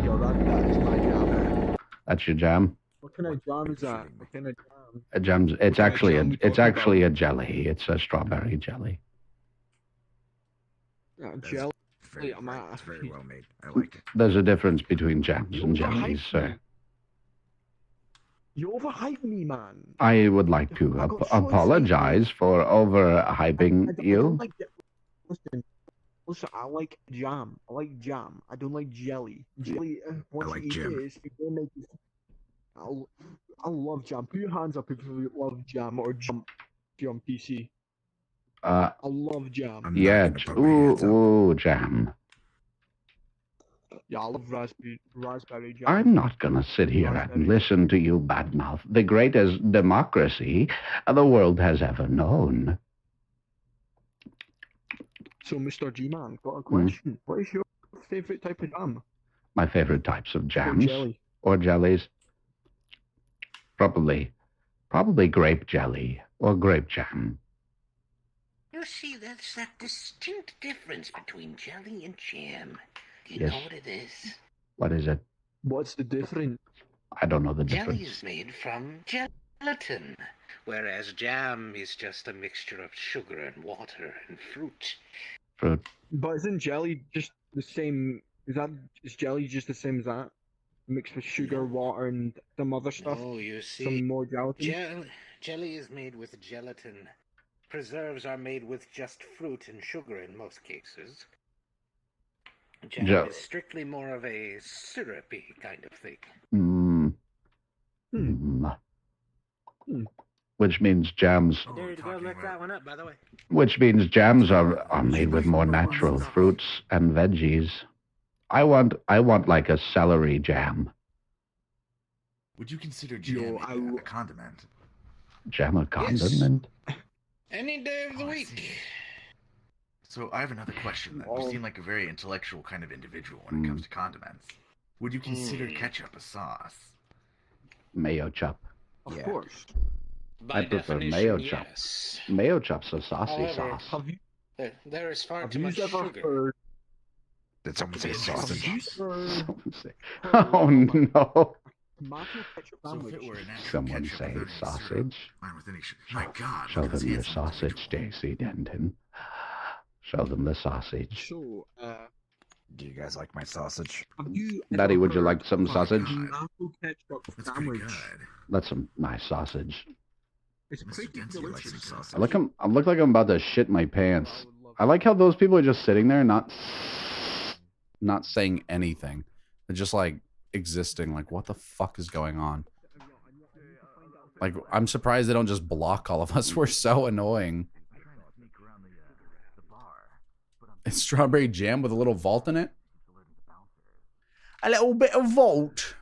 Yo, that is my jam. That's your jam? What kind of jam is that? What kind of jam? A jam's. It's actually a jelly. It's a strawberry jelly. Jelly. It's very well made. I like it. There's a difference between jams and jellies, sir. You overhype me, man. I would like to apologize for overhyping you. Listen, I like jam. I like jam. I don't like jelly. Jelly, once like you eat jam. it, it's gonna make you... I love jam. Put your hands up if you love jam or jump on PC. I love jam. Yeah. Ooh, jam. Yeah, I love raspberry jam. I'm not gonna sit here and listen to you badmouth the greatest democracy the world has ever known. So, Mr. G-Man, got a question. What is your favorite type of jam? My favorite types of jams jelly. or jellies. Probably grape jelly or grape jam. You see, there's that distinct difference between jelly and jam. Do you Yes. know what it is? What is it? What's the difference? I don't know the Jelly difference. is made from gelatin, whereas jam is just a mixture of sugar and water and fruit. Fruit. But isn't jelly just the same? Is jelly just the same as that? Mixed with sugar, water, and some other stuff? Oh, you see, Some more gelatin? jelly is made with gelatin. Preserves are made with just fruit and sugar in most cases. Jam is strictly more of a syrupy kind of thing. Which means jams. There you go, look that one up, by the way. Which means jams are made with more natural fruits and veggies. I want like a celery jam. Would you consider jam a condiment? Jam a condiment? Any day of the week. So I have another question then. You seem like a very intellectual kind of individual when it comes to condiments. Would you consider ketchup a sauce? Mayo chop. Of course. By I prefer definition, mayo chop. yes. Mayo chop's a saucy However, sauce. there is far Have too you much ever sugar. heard? Did someone say sausage? Someone say, oh no. Tomato ketchup So if sandwich. it were an actual Someone ketchup say without any syrup, sausage. fine with any my God, Show look at them your this sausage, Stacy Denton. Show them the sausage. So, Do you guys like my sausage? have you Daddy, ever would you heard like some of a sausage? tomato ketchup That's pretty sandwich? good. That's some nice sausage. It's pretty Dempsey likes delicious. some sausage. I look like I'm about to shit my pants. I like how those people are just sitting there not saying anything. They're just like existing. Like, what the fuck is going on? Like, I'm surprised they don't just block all of us. We're so annoying. It's strawberry jam with a little vault in it. A little bit of vault.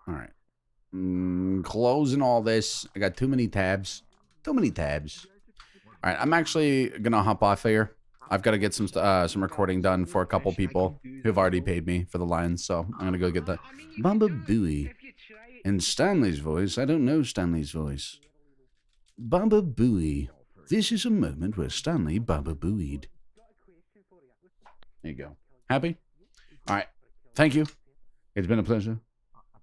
All right. Closing all this. I got too many tabs. Too many tabs. All right. I'm actually going to hop off here. I've got to get some recording done for a couple people who've already paid me for the lines. So I'm going to go get that. Baba Booey. In Stanley's voice, I don't know Stanley's voice. Baba Booey. This is a moment where Stanley Baba Booeyed. There you go. Happy? All right. Thank you. It's been a pleasure.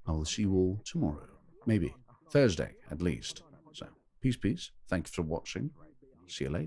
I will see you all tomorrow. Maybe Thursday, at least. So, Peace, peace. Thanks for watching. See you later.